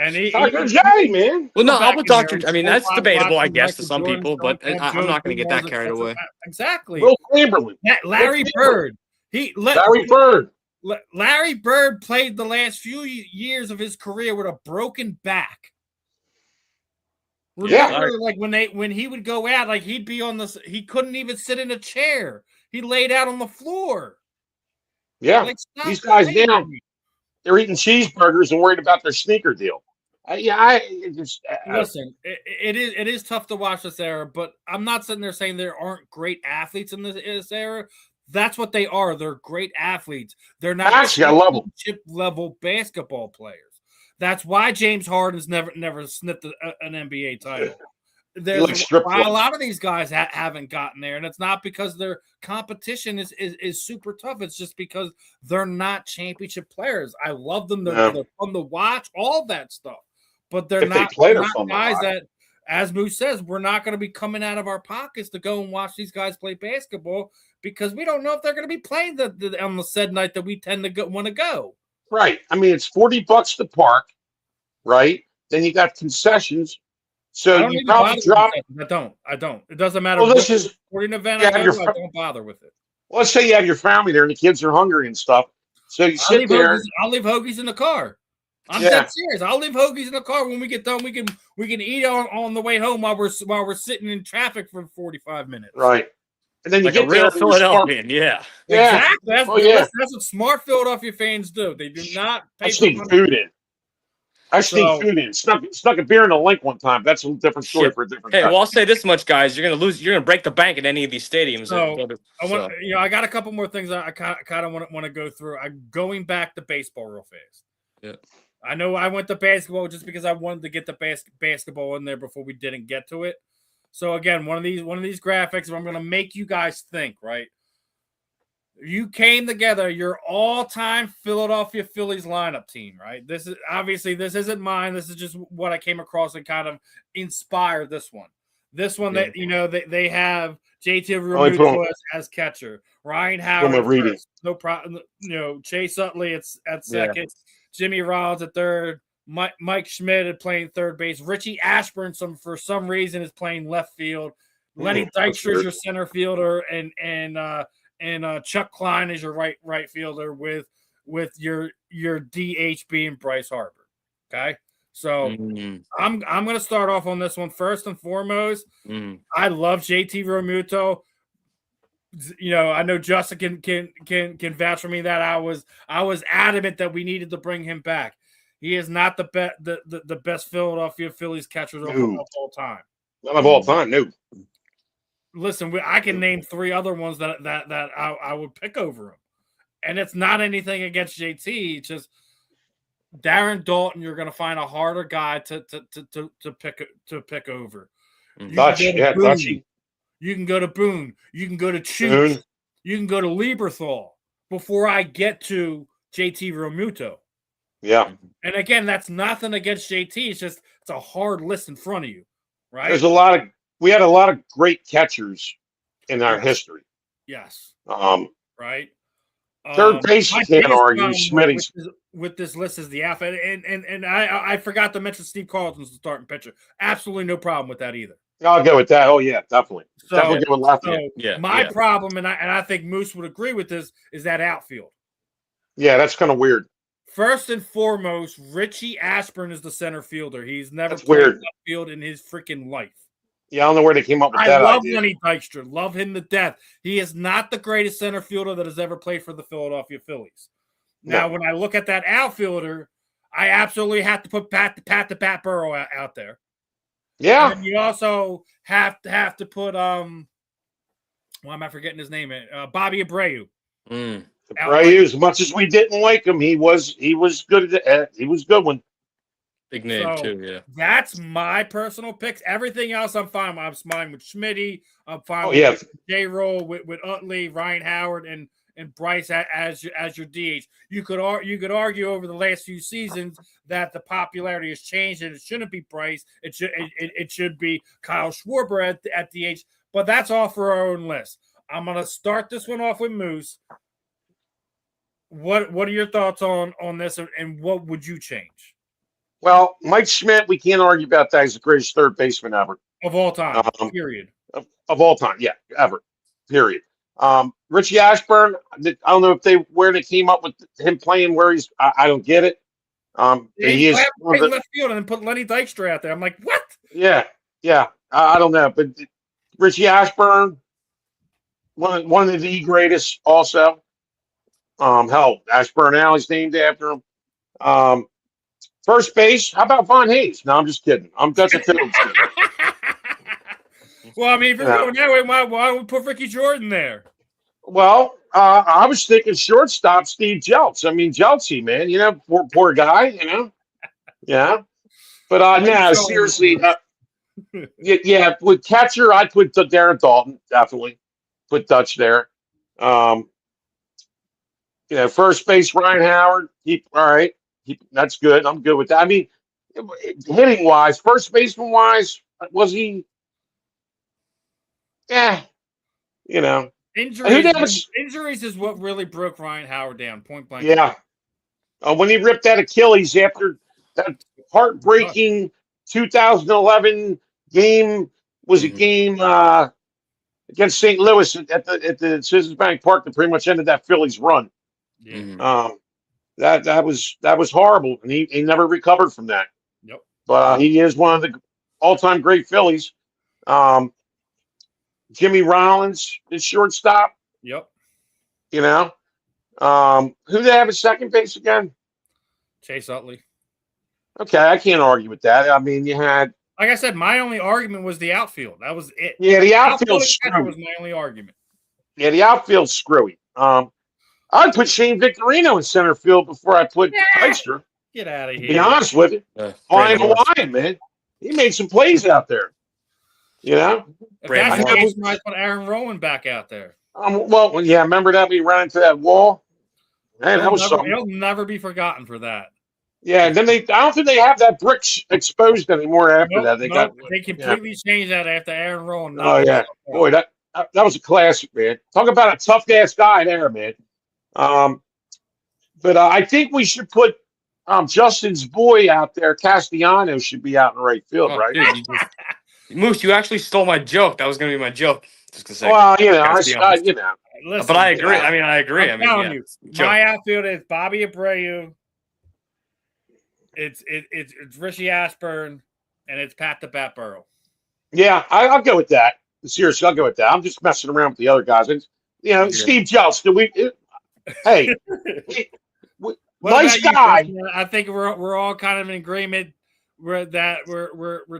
And Dr. J, man. Well, no, I'll put Dr. I mean, that's debatable, I guess, to some people, but I'm not going to get that carried away. Exactly. Will Chamberlain. Larry Bird. Larry Bird played the last few years of his career with a broken back. Remember, like when he would go out, like he'd be he couldn't even sit in a chair. He laid out on the floor. Yeah, like, these guys now, they're eating cheeseburgers and worried about their sneaker deal. Listen, it is tough to watch this era, but I'm not sitting there saying there aren't great athletes in this era. That's what they are. They're great athletes. They're not championship level basketball players. That's why James Harden's never sniffed an NBA title. There's why a lot of these guys haven't gotten there, and it's not because their competition is super tough. It's just because they're not championship players. I love them. They're fun to watch, all that stuff. But they're not guys that, as Moose says, we're not going to be coming out of our pockets to go and watch these guys play basketball because we don't know if they're going to be playing on the said night that we tend to want to go. Right. I mean, it's $40 to park, right? Then you got concessions. So you probably drop. I don't. It doesn't matter. Well, this is sporting event. I don't bother with it. Well, let's say you have your family there and the kids are hungry and stuff. So you sit there. I'll leave hoagies in the car. I'm dead serious. I'll leave hoagies in the car. When we get done, we can eat on the way home while we're sitting in traffic for 45 minutes. Right. And then you like get a real Philadelphian, Exactly. That's what smart Philadelphia fans do. They do not pay for food in. I sneak So food in. Snuck a beer in a link one time. That's a different story Shit. for a different Hey, time. well, I'll say this much, guys: you're gonna lose. You're gonna break the bank at any of these stadiums. So I want, I got a couple more things I kind of want to go through. I'm going back to baseball real fast. Yeah. I know I went to basketball just because I wanted to get the basketball in there before we didn't get to it. So again, one of these graphics, I'm going to make you guys think, right? You came together, your all-time Philadelphia Phillies lineup team, right? This isn't mine. This is just what I came across and kind of inspired this one. This one that they have JT Realmuto as catcher, Ryan Howard at first, no problem. Chase Utley at second, Jimmy Rollins at third, Mike Schmidt is playing third base, Richie Ashburn for some reason is playing left field, Lenny Dykstra is your center fielder, and Chuck Klein is your right fielder with your DH being Bryce Harper. Okay. So I'm going to start off on this one first and foremost. I love JT Realmuto. I know Justin can vouch for me that I was adamant that we needed to bring him back. He is not the best Philadelphia Phillies catcher of all time. Not of all time, no. Listen, I can name 3 other ones that I would pick over him, and it's not anything against JT. It's just Darren Dalton, you're going to find a harder guy to pick over. Dutchy. You can go to Boone. You can go to Chooch. You can go to Lieberthal before I get to JT Realmuto. Yeah. And again, that's nothing against JT. It's a hard list in front of you, right? We had a lot of great catchers in our history. Yes. Right. Third base, you can't argue. Schmitty's with this list is the alpha, and I forgot to mention Steve Carlton's the starting pitcher. Absolutely no problem with that either. I'll go with that. Oh yeah, definitely. So, definitely going left. My problem, and I think Moose would agree with this, is that outfield. Yeah, that's kind of weird. First and foremost, Richie Ashburn is the center fielder. He's never played weird. left field in his freaking life. Yeah, I don't know where they came up with that. I love idea. Lenny Dykstra. Love him to death. He is not the greatest center fielder that has ever played for the Philadelphia Phillies. Now, when I look at that outfielder, I absolutely have to put Pat Burrow out there. Yeah. And you also have to put why am I forgetting his name? Bobby Abreu. Abreu, as much as we didn't like him, he was good he was good one. Big name too, yeah. That's my personal picks. Everything else I'm fine with. I'm fine with Schmitty. I'm fine with J-Roll, with Utley, Ryan Howard, and Bryce as your DH. You could argue over the last few seasons that the popularity has changed and it shouldn't be Bryce. It should be Kyle Schwarber at DH. But that's all for our own list. I'm gonna start this one off with Moose. What are your thoughts on this, and what would you change? Well, Mike Schmidt, we can't argue about that. He's the greatest third baseman ever. Of all time, period. Of all time, yeah, ever, period. Richie Ashburn, I don't know where they came up with him playing where he's. I don't get it. He is left field and put Lenny Dykstra out there. I'm like, what? Yeah. I don't know, but Richie Ashburn, one of the greatest, also. Hell, Ashburn Alley's named after him. First base, how about Von Hayes? No, I'm just kidding. That's a Phillies team. Well, I mean, if you're going that way, why would we put Ricky Jordan there? Well, I was thinking shortstop Steve Jeltz. I mean, Jeltzy, man, poor guy, Yeah. But no, seriously, yeah, with catcher, I'd put Darren Dalton, definitely. Put Dutch there. First base, Ryan Howard. All right. That's good. I'm good with that. I mean, hitting wise, first baseman wise, was he? Yeah, Injuries is what really broke Ryan Howard down. Point blank. Yeah. When he ripped that Achilles after that heartbreaking 2011 game, was a game against St. Louis at the Citizens Bank Park that pretty much ended that Phillies run. Yeah. That was horrible, and he never recovered from that. Yep. But he is one of the all-time great Phillies. Jimmy Rollins is shortstop. Yep. Who do they have at second base again? Chase Utley. Okay, I can't argue with that. I mean, you had Like I said, my only argument was the outfield. That was it. the Outfield outfield's and catcher was screwy. my only argument. Yeah, the outfield's screwy. I'd put Shane Victorino in center field before I put Yeah. Dykstra. Get out of To here. be honest with you, flying Brandon Morris. Hawaiian, man. He made some plays out there. You know? If Brandon that's the Morris. case, might put Aaron Rowan back out there. Well, yeah, remember that we ran into that wall? Man, that was something. He'll never be forgotten for that. Yeah, and then I don't think they have that brick exposed anymore after that. They They completely changed that after Aaron Rowan. Oh yeah, boy, that was a classic, man. Talk about a tough ass guy there, man. But I think we should put Justin's boy out there. Castellanos should be out in right field, Oh, right? dude, Moose, you actually stole my joke. That was going to be my joke. Just gonna say. Well, you know, Castellanos. you know. Listen, But I agree. I mean, I agree. I'm telling you, joke. my outfield is Bobby Abreu. It's Richie Ashburn, and it's Pat the Bat Burrow. Yeah, I'll go with that. Seriously, I'll go with that. I'm just messing around with the other guys. And, you know, Steve Jobs. Hey, nice guy. I think we're all kind of in agreement. We're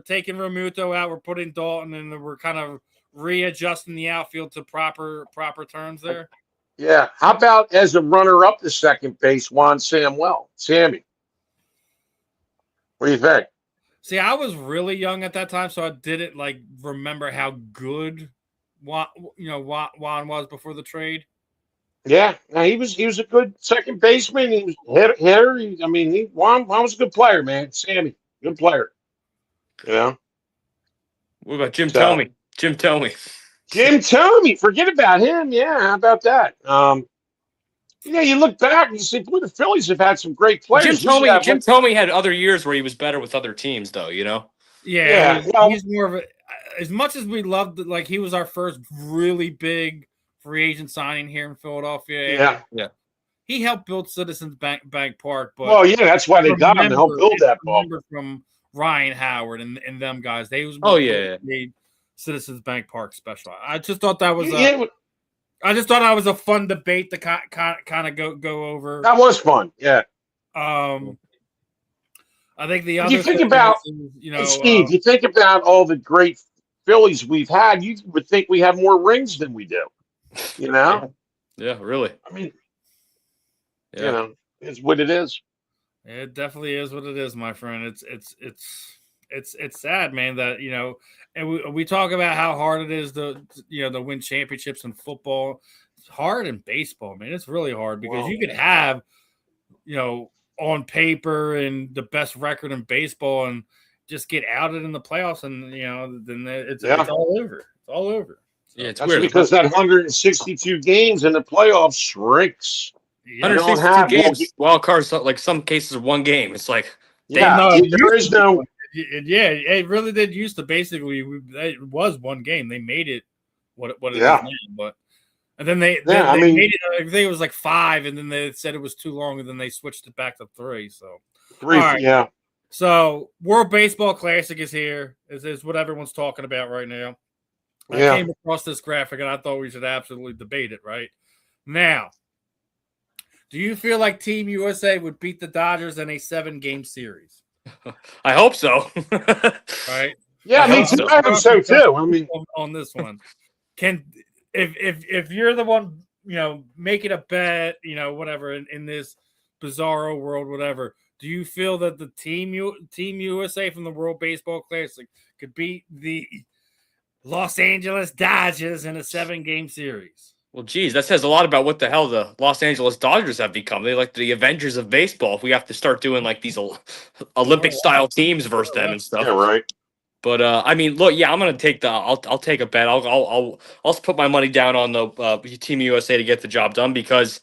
taking Realmuto out. We're putting Dalton, and we're kind of readjusting the outfield to proper terms there. Yeah. How about as a runner-up to second base, Juan Samuel? Sammy. What do you think? See, I was really young at that time, so I didn't remember how good Juan was before the trade. Yeah, he was a good second baseman. He was hitter. Juan was a good player, man. Sammy, good player. You know. What about Jim Thome? Jim Thome, forget about him. Yeah, how about that? You look back and you say, boy, the Phillies have had some great players. Jim Thome had other years where he was better with other teams, though. You know. Yeah. He's more of a. As much as we loved, he was our first really big free agent signing here in Philadelphia. Yeah. He helped build Citizens Bank Park, but that's why they got him to help build that ball. From Ryan Howard and them guys, they made Citizens Bank Park special. I just thought that was a fun debate to kind of go over. That was fun, yeah. I think the other you think about, Steve, you think about all the great Phillies we've had, you would think we have more rings than we do. You know? Yeah, really. I mean, it's what it is. It definitely is what it is, my friend. It's sad, man, that and we talk about how hard it is to win championships in football. It's hard in baseball, man. It's really hard because you could have, on paper and the best record in baseball and just get outed in the playoffs, and then it's all over. It's all over. So, yeah, it's that's weird because that 162 games in the playoffs shrinks. 162 games, wild cards, like some cases, one game. It's like there is no. Yeah, it really did used to basically. It was one game. They made it what it is now, but and then they made it. I think it was like 5, and then they said it was too long, and then they switched it back to 3. So 3, yeah. So World Baseball Classic is here. Is what everyone's talking about right now. I came across this graphic, and I thought we should absolutely debate it. Right now, do you feel like Team USA would beat the Dodgers in a 7-game series? I hope so. Right? Yeah, I hope so too. I mean, on this one, if you're the one, making a bet, whatever in this bizarro world, whatever. Do you feel that the Team USA from the World Baseball Classic could beat the Los Angeles Dodgers in a 7-game series? Well, geez, that says a lot about what the hell the Los Angeles Dodgers have become. They're like the Avengers of baseball. If we have to start doing like these Olympic-style teams versus them and stuff. Yeah, right. But I mean, look, I'm gonna take I'll take a bet. I'll put my money down on the Team USA to get the job done because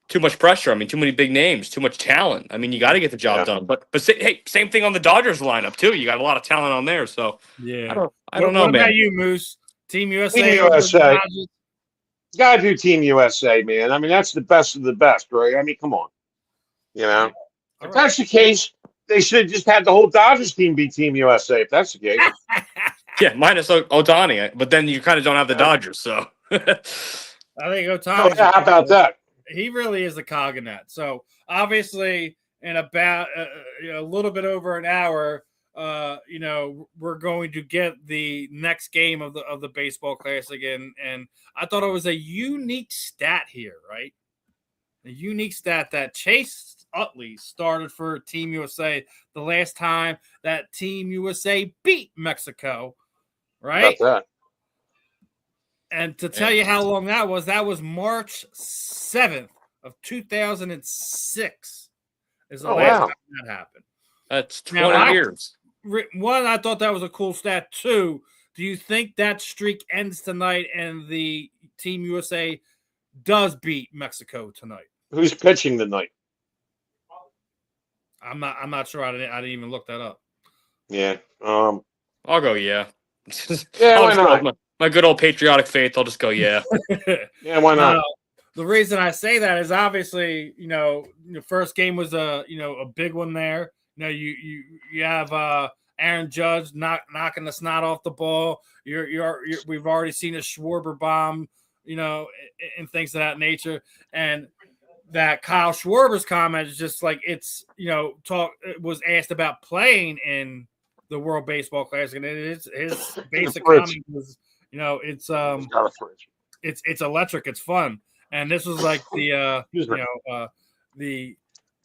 too much pressure. I mean, too many big names, too much talent. I mean, you got to get the job done. But hey, same thing on the Dodgers lineup too. You got a lot of talent on there. So yeah, I don't know, what man. About you, Moose? Team USA. Team USA. Gotta do Team USA, man. I mean, that's the best of the best, right? I mean, come on. If that's the case, they should have just had the whole Dodgers team be Team USA, if that's the case. Yeah, minus Ohtani, but then you kind of don't have the Dodgers, so. I think Ohtani. How about that? He really is a cog in that. So, obviously, in about a little bit over an hour, we're going to get the next game of the baseball classic, and I thought it was a unique stat here, right? A unique stat that Chase Utley started for Team USA the last time that Team USA beat Mexico, right? About that. And to tell you how long that was March 7th of 2006 is the last time that happened. That's 20 years. One, I thought that was a cool stat. Two, do you think that streak ends tonight and the Team USA does beat Mexico tonight? Who's pitching tonight? I'm not sure. I didn't even look that up. Yeah. I'll go yeah. Yeah, why not? My good old patriotic faith. I'll just go yeah. Yeah, why not? The reason I say that is obviously, the first game was a big one there. You have Aaron Judge knocking the snot off the ball. We've already seen a Schwarber bomb, and things of that nature. And that Kyle Schwarber's comment is just like it was asked about playing in the World Baseball Classic, and his basic comment was, it's electric, it's fun, and this was like the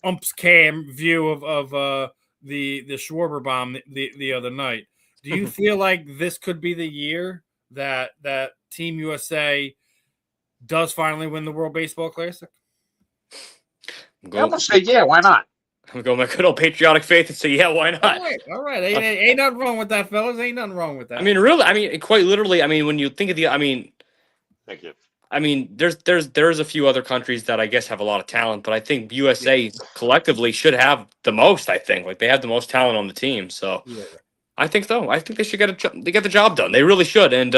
umps cam view of the Schwarber bomb the other night. Do you feel like this could be the year that Team USA does finally win the World Baseball Classic? I'm going to say yeah, why not? I'm going my good old patriotic faith and say yeah, why not? All right. Ain't nothing wrong with that, fellas. Ain't nothing wrong with that. Quite literally. When you think of thank you. There's a few other countries that I guess have a lot of talent, but I think USA collectively should have the most. I think they have the most talent on the team. So I think so. I think they should get the job done. They really should. And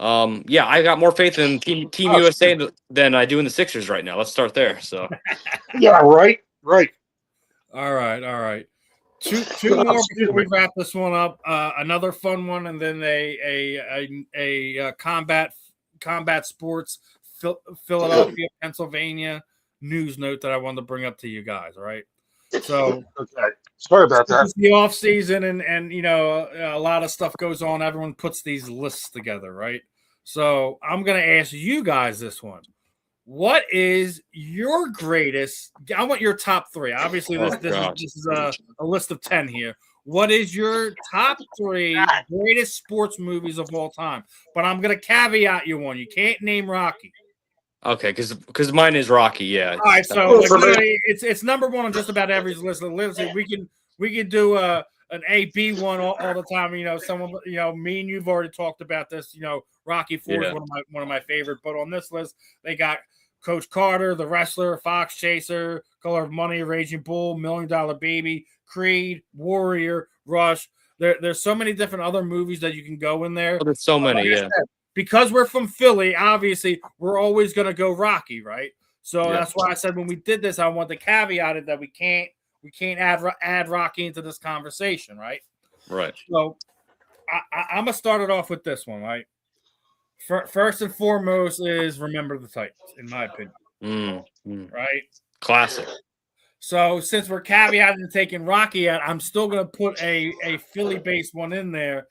I got more faith in Team USA than I do in the Sixers right now. Let's start there. So yeah, right. All right. Two more before we wrap this one up. Another fun one, and then a combat sports Philadelphia, Pennsylvania news note that I wanted to bring up to you guys. All right. So okay. Sorry about that. It's the off season, and a lot of stuff goes on. Everyone puts these lists together, right? So I'm gonna ask you guys this one. What is your greatest? I want your top three. Obviously, this is a list of 10 here. What is your top three greatest sports movies of all time? But I'm gonna caveat you one. You can't name Rocky. Okay, because mine is Rocky. Yeah. All right, so it's number one on just about every list. Literally, we can do an A-B one all the time. Someone me and you've already talked about this. Rocky IV is one of my favorite. But on this list, they got Coach Carter, The Wrestler, Fox Chaser, Color of Money, Raging Bull, $1 Million Baby, Creed, Warrior, Rush. There's so many different other movies that you can go in there. Oh, there's so many, yeah. Because we're from Philly, obviously, we're always going to go Rocky, right? So that's why I said when we did this, I want to caveat it that we can't add Rocky into this conversation, right? Right. So I'm going to start it off with this one, right? First and foremost is Remember the Titans, in my opinion. Right? Classic. So since we're caveating and taking Rocky out, I'm still going to put a Philly-based one in there.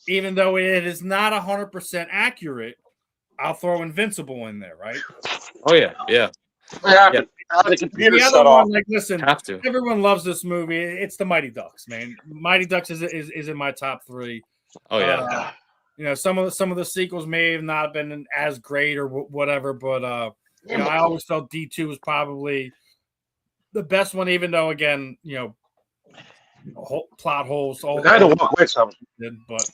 Even though it is not 100% accurate, I'll throw Invincible in there, right? Oh, yeah. The computer the shut other off. one, listen, everyone loves this movie. It's the Mighty Ducks, man. Mighty Ducks is in my top three. Oh, yeah. Some of the sequels may have not been as great or whatever, but I always felt D2 was probably the best one, even though, again, plot holes. I don't walk away some. But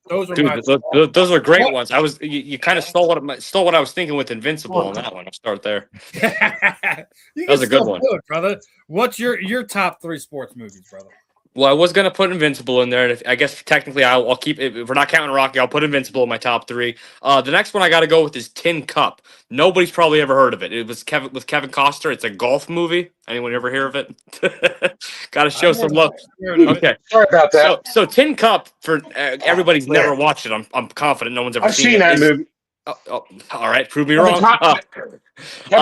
those are those are great ones. You kind of stole what I was thinking with Invincible on that one. I'll start there. That was a good one, brother. What's your top three sports movies, brother? Well, I was going to put Invincible in there, and I guess technically I'll keep it. If we're not counting Rocky, I'll put Invincible in my top three. The next one I got to go with is Tin Cup. Nobody's probably ever heard of it. It was Kevin Costner. It's a golf movie. Anyone ever hear of it? Got to show some love. Okay, sorry about that. So Tin Cup, for everybody's never watched it. I'm confident no one's ever seen that movie. Oh, all right, prove me wrong. Kevin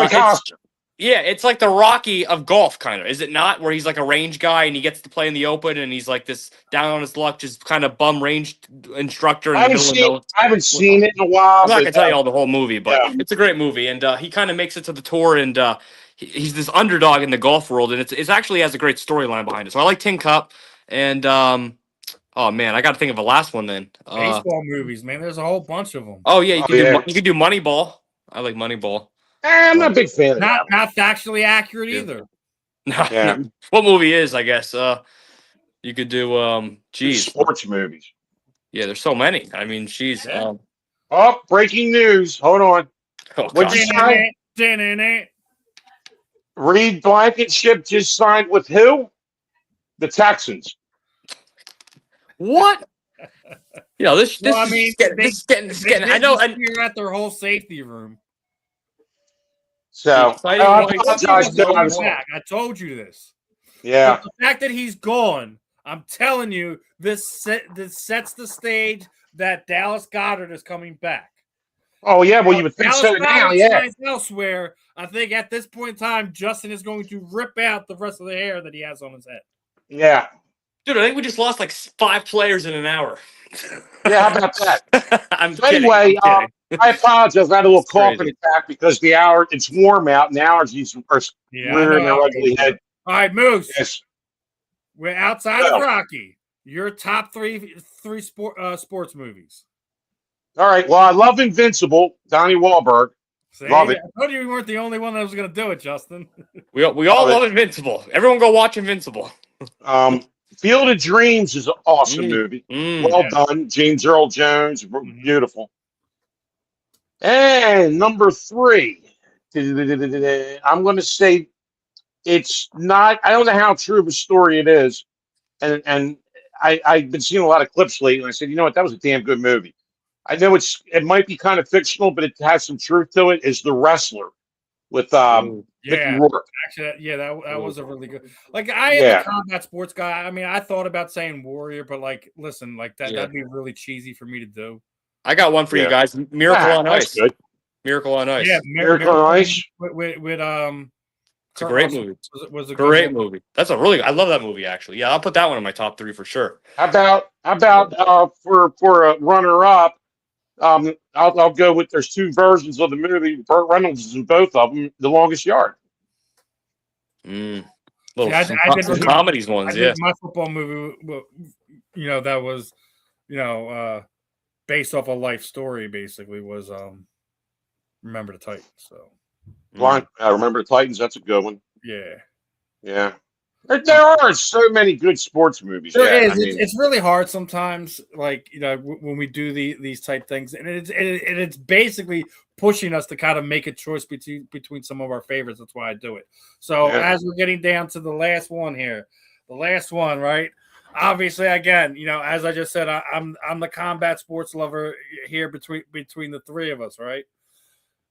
Costner. Yeah, it's like the Rocky of golf, kind of. Is it not? Where he's like a range guy and he gets to play in the open and he's like this down on his luck, just kind of bum range instructor in the middle of nowhere. I haven't seen it in a while. I'm not but, gonna tell you all the whole movie, but yeah. it's a great movie, and he kind of makes it to the tour, and he's this underdog in the golf world, and it's actually has a great storyline behind it. So I like Tin Cup, and oh man, I got to think of a last one then. Baseball movies, man. There's a whole bunch of them. Oh yeah, you yeah. could do Moneyball. I like Moneyball. I'm not a big fan of Not that. factually accurate either. Yeah. What movie is? I guess you could do Sports movies. Yeah, there's so many. I mean, geez. Yeah. Oh, breaking news. Hold on. Oh, What'd you say? Reed Blankenship just signed with who? The Texans. What? You know, this Well, I mean, is getting. I know. And you're at their whole safety room. So I I told you this. Yeah. But the fact that he's gone, I'm telling you, this sets the stage that Dallas Goedert is coming back. Oh yeah, well you would think Dallas so now, Goedert yeah. signs elsewhere. I think at this point in time, Justin is going to rip out the rest of the hair that he has on his head. Yeah. Dude, I think we just lost like 5 players in an hour. Yeah, how about that? I'm So kidding. anyway, I'm kidding. I apologize. I had a little coughing crazy. attack because it's warm out and the allergies are rearing their ugly head. All right, Moose. Yes. We're outside of Rocky. Your top three sports movies. All right. Well, I love Invincible, Donnie Wahlberg. See, Love it. I told you we weren't the only one that was going to do it, Justin. We all love Invincible. Everyone go watch Invincible. Field of Dreams is an awesome movie. Well done. James Earl Jones. Beautiful. And number 3. I'm going to say it's not, I don't know how true of a story it is. And I've been seeing a lot of clips lately, and I said, you know what, that was a damn good movie. I know it might be kind of fictional, but it has some truth to it, is The Wrestler with Mickey Rourke. Actually, that was a really good. Like, I am a combat sports guy. I mean, I thought about saying Warrior, but like, listen, like that'd be really cheesy for me to do. I got one for you guys. Miracle on Ice. Good. Miracle on Ice. Yeah, Miracle on Ice. With it's a great movie. Was a great movie. That's a really. I love that movie actually. Yeah, I'll put that one in my top 3 for sure. How about for a runner up? I'll go with. There's 2 versions of the movie. Burt Reynolds is in both of them. The Longest Yard. Some comedies ones. My football movie. You know, that was, based off a life story. Basically, was Remember the Titans. So. Remember the Titans. That's a good one. Yeah. There are so many good sports movies. There is. It's really hard sometimes, like, when we do these type things, and it's basically pushing us to kind of make a choice between some of our favorites. That's why I do it. So as we're getting down to the last one here, right? Obviously, again, as I just said, I'm the combat sports lover here between the 3 of us, right?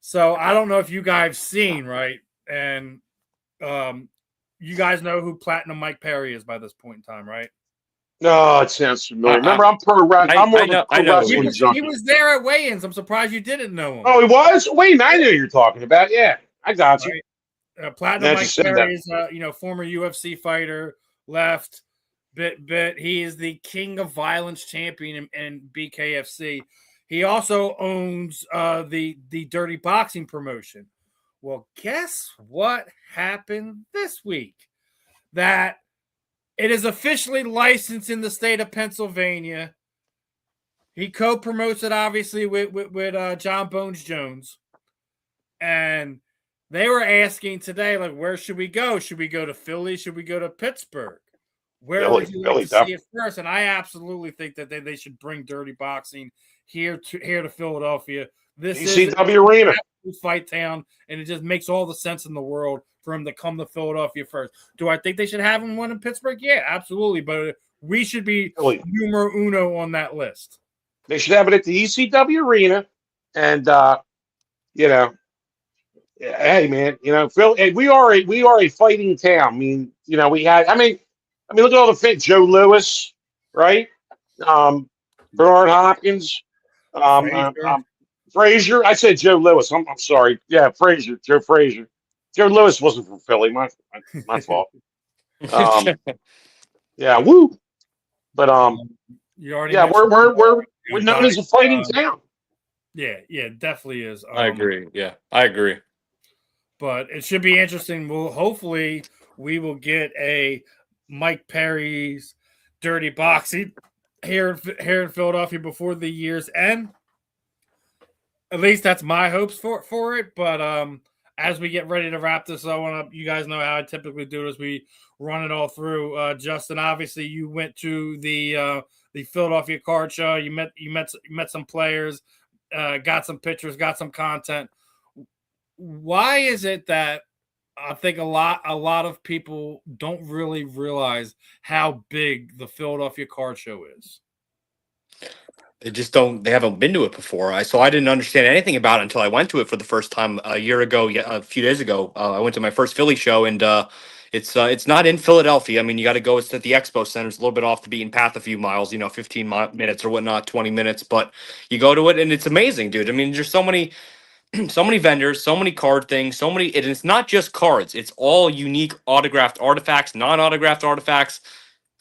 So I don't know if you guys seen, right? And you guys know who Platinum Mike Perry is by this point in time, right? No, it sounds familiar. Remember, I'm pro wrestling. I'm more of a pro wrestling junkie. He was there at weigh-ins. I'm surprised you didn't know him. Oh, he was? Wait, I know who you're talking about. Yeah, I got you. Right. Platinum Mike Perry is, former UFC fighter, left, bit. He is the King of Violence champion in BKFC. He also owns the Dirty Boxing promotion. Well, guess what happened this week? That it is officially licensed in the state of Pennsylvania. He co-promotes it, obviously, with John Bones Jones. And they were asking today, like, where should we go? Should we go to Philly? Should we go to Pittsburgh? Where would you like to see it first? And I absolutely think that they should bring Dirty Boxing here to Philadelphia. This ECW Arena. Fight town, and it just makes all the sense in the world for him to come to Philadelphia first. Do I think they should have him one in Pittsburgh? Yeah, absolutely. But we should be numero uno on that list. They should have it at the ECW Arena, and hey man, Phil, we are a fighting town. I mean, look at all the fans. Joe Louis, right? Bernard Hopkins, Frazier. I said Joe Louis. I'm sorry. Yeah, Frazier. Joe Frazier. Joe Lewis wasn't from Philly. My fault. Um, yeah, woo. But You already yeah, mentioned we're known guys. as a fighting town. Yeah, definitely is. I agree. Yeah, I agree. But it should be interesting. Hopefully we will get a Mike Perry's Dirty Boxing here in Philadelphia before the year's end. At least that's my hopes for it. But as we get ready to wrap this, I want to. You guys know how I typically do it. As we run it all through. Justin, obviously, you went to the Philadelphia Card Show. You met some players, got some pictures, got some content. Why is it that I think a lot of people don't really realize how big the Philadelphia Card Show is? They haven't been to it before. So I didn't understand anything about it until I went to it for the first time a year ago, a few days ago. I went to my first Philly show, and it's not in Philadelphia. I mean, you got to go. It's at the Expo Center. It's a little bit off the beaten path, a few miles, 15 minutes or whatnot, 20 minutes. But you go to it, and it's amazing, dude. I mean, there's so many so many vendors, so many card things, it's not just cards. It's all unique autographed artifacts, non-autographed artifacts,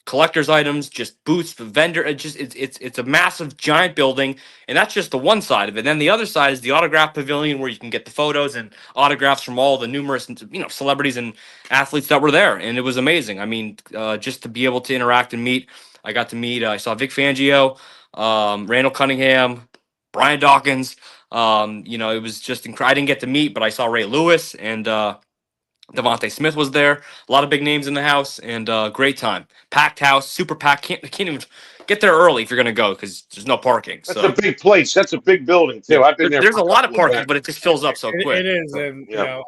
collector's items, just booths, the vendor. It's a massive giant building, and that's just the one side of it. Then the other side is the autograph pavilion where you can get the photos and autographs from all the numerous celebrities and athletes that were there, and it was amazing. I mean, just to be able to interact and meet. I got to meet. I saw Vic Fangio, Randall Cunningham, Brian Dawkins. It was just incredible. I didn't get to meet, but I saw Ray Lewis and Devontae Smith was there. A lot of big names in the house, and great time. Packed house, super packed. Can't even get there early if you're gonna go because there's no parking. That's a big place. That's a big building too. I've been there. There's for a lot of parking, events. but it just fills up so quick. It is, and Yeah.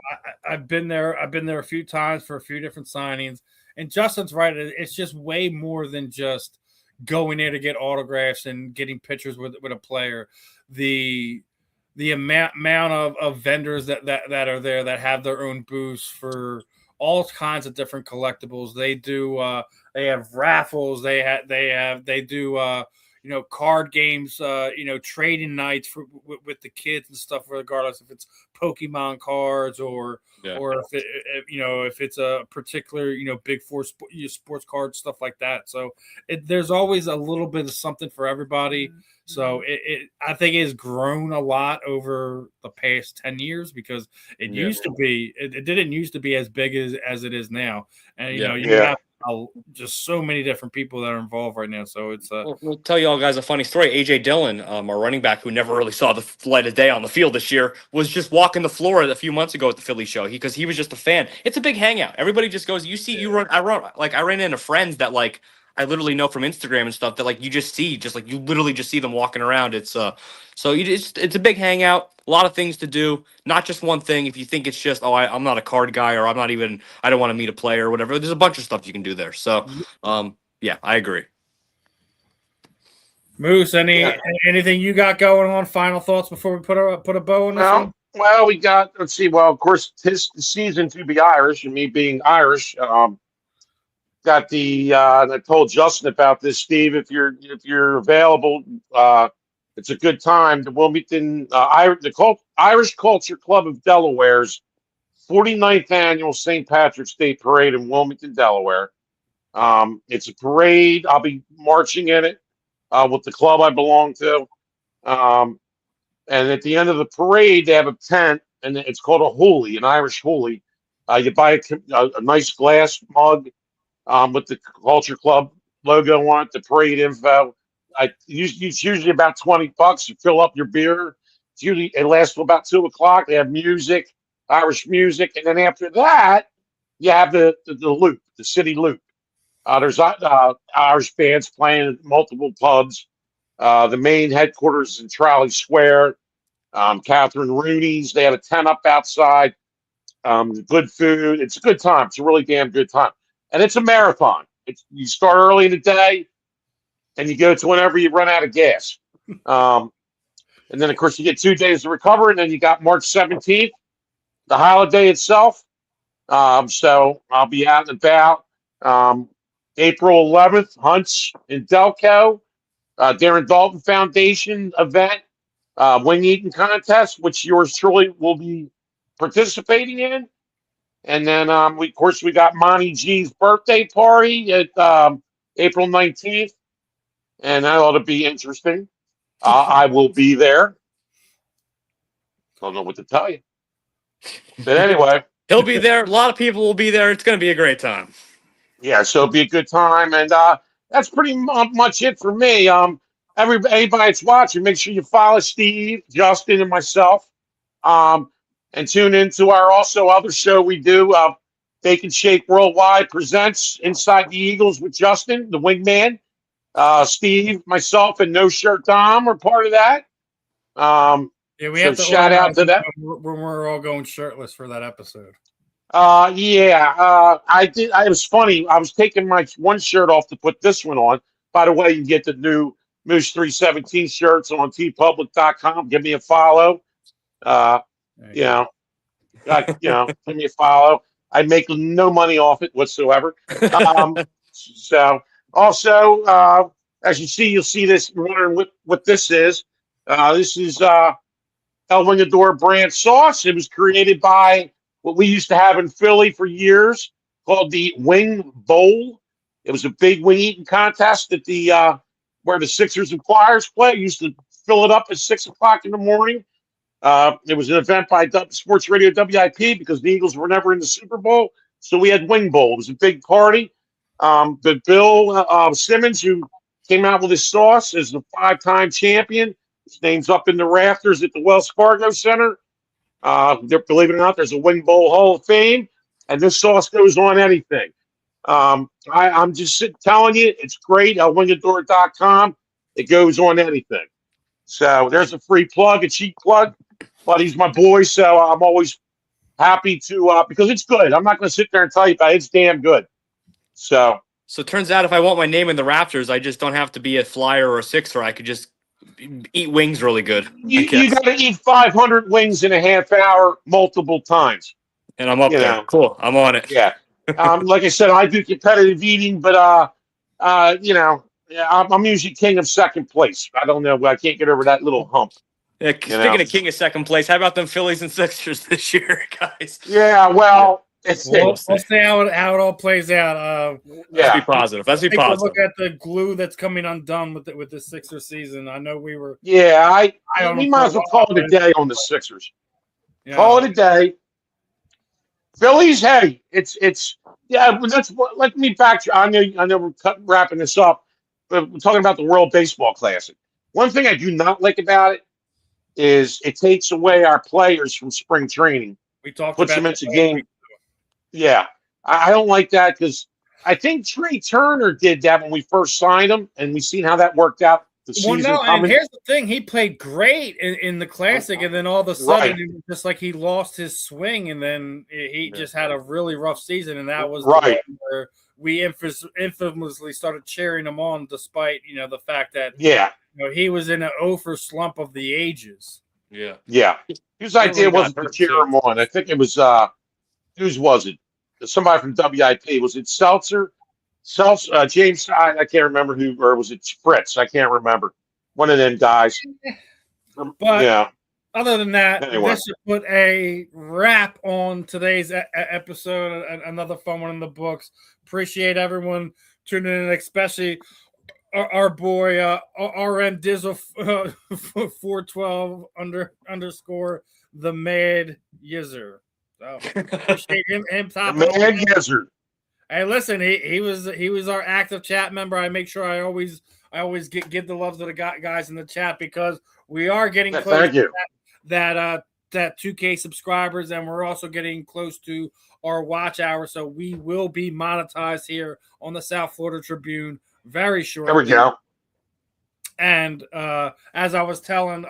I've been there. I've been there a few times for a few different signings. And Justin's right. It's just way more than just going there to get autographs and getting pictures with a player. The amount of vendors that are there that have their own booths for all kinds of different collectibles. They do they have raffles, they do card games, trading nights with the kids and stuff, regardless if it's Pokemon cards or if it's a particular Big Four sports card, stuff like that. So there's always a little bit of something for everybody. So I think it has grown a lot over the past 10 years because it used to be it didn't used to be as big as it is now. And you have just so many different people that are involved right now. So it's we'll tell you all guys a funny story. AJ Dillon, our running back who never really saw the light of day on the field this year, was just walking the floor a few months ago at the Philly show because he was just a fan. It's a big hangout. Everybody just goes. You run. I ran into friends that I literally know from Instagram and stuff that you just see, you literally just see them walking around. It's it's a big hangout, a lot of things to do, not just one thing. If you think it's just, I'm not a card guy, or I don't want to meet a player or whatever, there's a bunch of stuff you can do there. So, yeah, I agree. Moose, anything you got going on? Final thoughts before we put a bow on this one? Well, we got, let's see. Well, of course, this season to be Irish, and me being Irish, got the. I told Justin about this, Steve. If you're available, it's a good time. The Wilmington Irish Culture Club of Delaware's 49th annual St. Patrick's Day Parade in Wilmington, Delaware. It's a parade. I'll be marching in it with the club I belong to. And at the end of the parade, they have a tent, and it's called a hoolie, an Irish hoolie. You buy a nice glass mug with the Culture Club logo on it, the parade info. It's usually about $20. You fill up your beer. It lasts till about 2:00. They have music, Irish music, and then after that, you have the loop, the city loop. There's Irish bands playing at multiple pubs. The main headquarters is in Trolley Square. Catherine Rooney's. They have a tent up outside. Good food. It's a good time. It's a really damn good time. And it's a marathon. You start early in the day, and you go to whenever you run out of gas. And then, of course, you get 2 days to recover, and then you got March 17th, the holiday itself. So I'll be out and about. April 11th, Hunts in Delco. Darren Dalton Foundation event, wing eating contest, which yours truly will be participating in. And then, of course, we got Monty G's birthday party at April 19th, and that ought to be interesting. I will be there. Don't know what to tell you. But anyway. He'll be there. A lot of people will be there. It's going to be a great time. Yeah, so it'll be a good time. And that's pretty much it for me. Anybody that's watching, make sure you follow Steve, Justin, and myself. And tune into our also other show we do, Bake and Shake Worldwide presents Inside the Eagles with Justin, the wingman. Steve, myself, and No Shirt Dom are part of that. Yeah, we so have to shout out to that. when we're all going shirtless for that episode. I did. It was funny. I was taking my one shirt off to put this one on. By the way, you can get the new Moose 317 shirts on tpublic.com. Give me a follow. Give me a follow. I make no money off it whatsoever. So also, as you see, you'll see this. You're wondering what this is. This is El Wingador brand sauce. It was created by what we used to have in Philly for years, called the Wing Bowl. It was a big wing eating contest at the where the Sixers and Flyers play. Used to fill it up at 6 o'clock in the morning. It was an event by Sports Radio WIP because the Eagles were never in the Super Bowl, so we had Wing Bowl. It was a big party. But Bill Simmons, who came out with this sauce, is the 5-time champion. His name's up in the rafters at the Wells Fargo Center. Believe it or not, there's a Wing Bowl Hall of Fame, and this sauce goes on anything. I'm just telling you, it's great. Wingador.com. It goes on anything. So there's a free plug, a cheap plug, but he's my boy, so I'm always happy to because it's good. I'm not going to sit there and tell you about it. It's damn good. So it turns out if I want my name in the Raptors, I just don't have to be a Flyer or a Sixer. I could just eat wings really good. You got to eat 500 wings in a half hour multiple times. And I'm up there. Cool. I'm on it. Yeah. Like I said, I do competitive eating, but I'm usually king of second place. I don't know. I can't get over that little hump. Yeah, speaking of king of second place, how about them Phillies and Sixers this year, guys? Yeah, well, we'll see how it all plays out. Let's be positive. Let's be positive. Look at the glue that's coming undone with the Sixers season. I know we were. Yeah, we might as well call it a day on the Sixers. Yeah. Call it a day. Phillies, hey, it's let me back. I know we're wrapping this up, but we're talking about the World Baseball Classic. One thing I do not like about it is it takes away our players from spring training. Puts them into game. Yeah, I don't like that because I think Trey Turner did that when we first signed him, and we've seen how that worked out. And here's the thing: he played great in the Classic, and then all of a sudden, it was just like he lost his swing, and then he just had a really rough season, and that was right where we infamously started cheering him on, despite the fact that he was in an over slump of the ages. Yeah. Whose idea was to cheer him on? I think it was whose was it? Somebody from WIP. Was it Seltzer? James, I can't remember who, or was it Fritz? I can't remember. One of them guys. But other than that, this should put a wrap on today's episode. Another fun one in the books. Appreciate everyone tuning in, especially our boy RN Dizzle 412 underscore the Mad Yizzer. So appreciate him top Mad Yizzer. Hey, listen, he was our active chat member. I make sure I always give the love to the guys in the chat because we are getting close to that 2K subscribers, and we're also getting close to our watch hour. So we will be monetized here on the South Florida Tribune very shortly. There we go. And as I was telling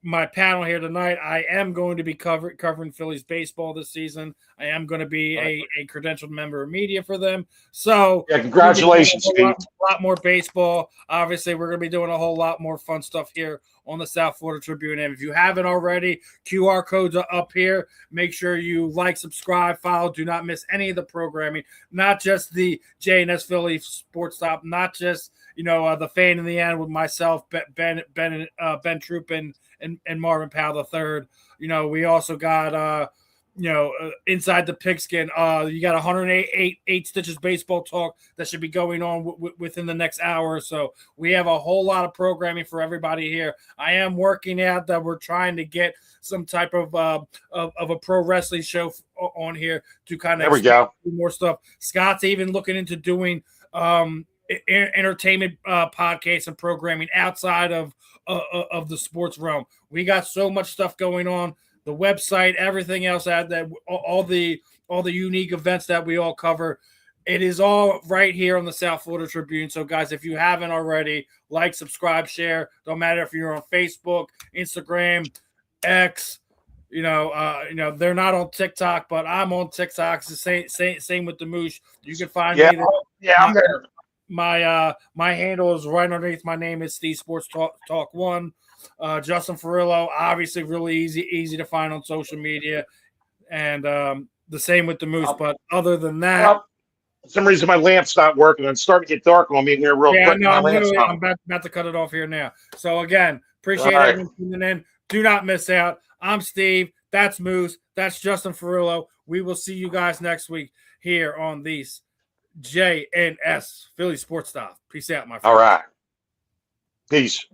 my panel here tonight, I am going to be covering Phillies baseball this season. I am going to be a credentialed member of media for them. So congratulations, Steve. A lot more baseball. Obviously, we're going to be doing a whole lot more fun stuff here on the South Florida Tribune. And if you haven't already, QR codes are up here. Make sure you like, subscribe, follow. Do not miss any of the programming, not just the J&S Philly Sports Stop, not just the Fan in the End with myself, Ben Troop, and Marvin Powell III. We also got inside the pigskin. You got 108 stitches baseball talk that should be going on within the next hour or so. We have a whole lot of programming for everybody here. I am working out that we're trying to get some type of a pro wrestling show on here to kind of do more stuff. Scott's even looking into doing entertainment podcasts and programming outside of the sports realm. We got so much stuff going on. The website, everything else, that all the unique events that we all cover, it is all right here on the South Florida Tribune. So, guys, if you haven't already, like, subscribe, share. Don't matter if you're on Facebook, Instagram, X. They're not on TikTok, but I'm on TikTok. It's the same with the Moosh. You can find me. I'm there. My handle is right underneath my name. It's Steve Sports Talk 1. Justin Fiorillio, obviously really easy to find on social media, and the same with the Moose. But other than that, for some reason my lamp's not working. It's starting to get dark on me in here real quick. I'm about to cut it off here now. So again, appreciate everyone tuning in. Do not miss out. I'm Steve. That's Moose. That's Justin Fiorillio. We will see you guys next week here on these JNS Philly Sports Style. Peace out, my friend. All right. Peace.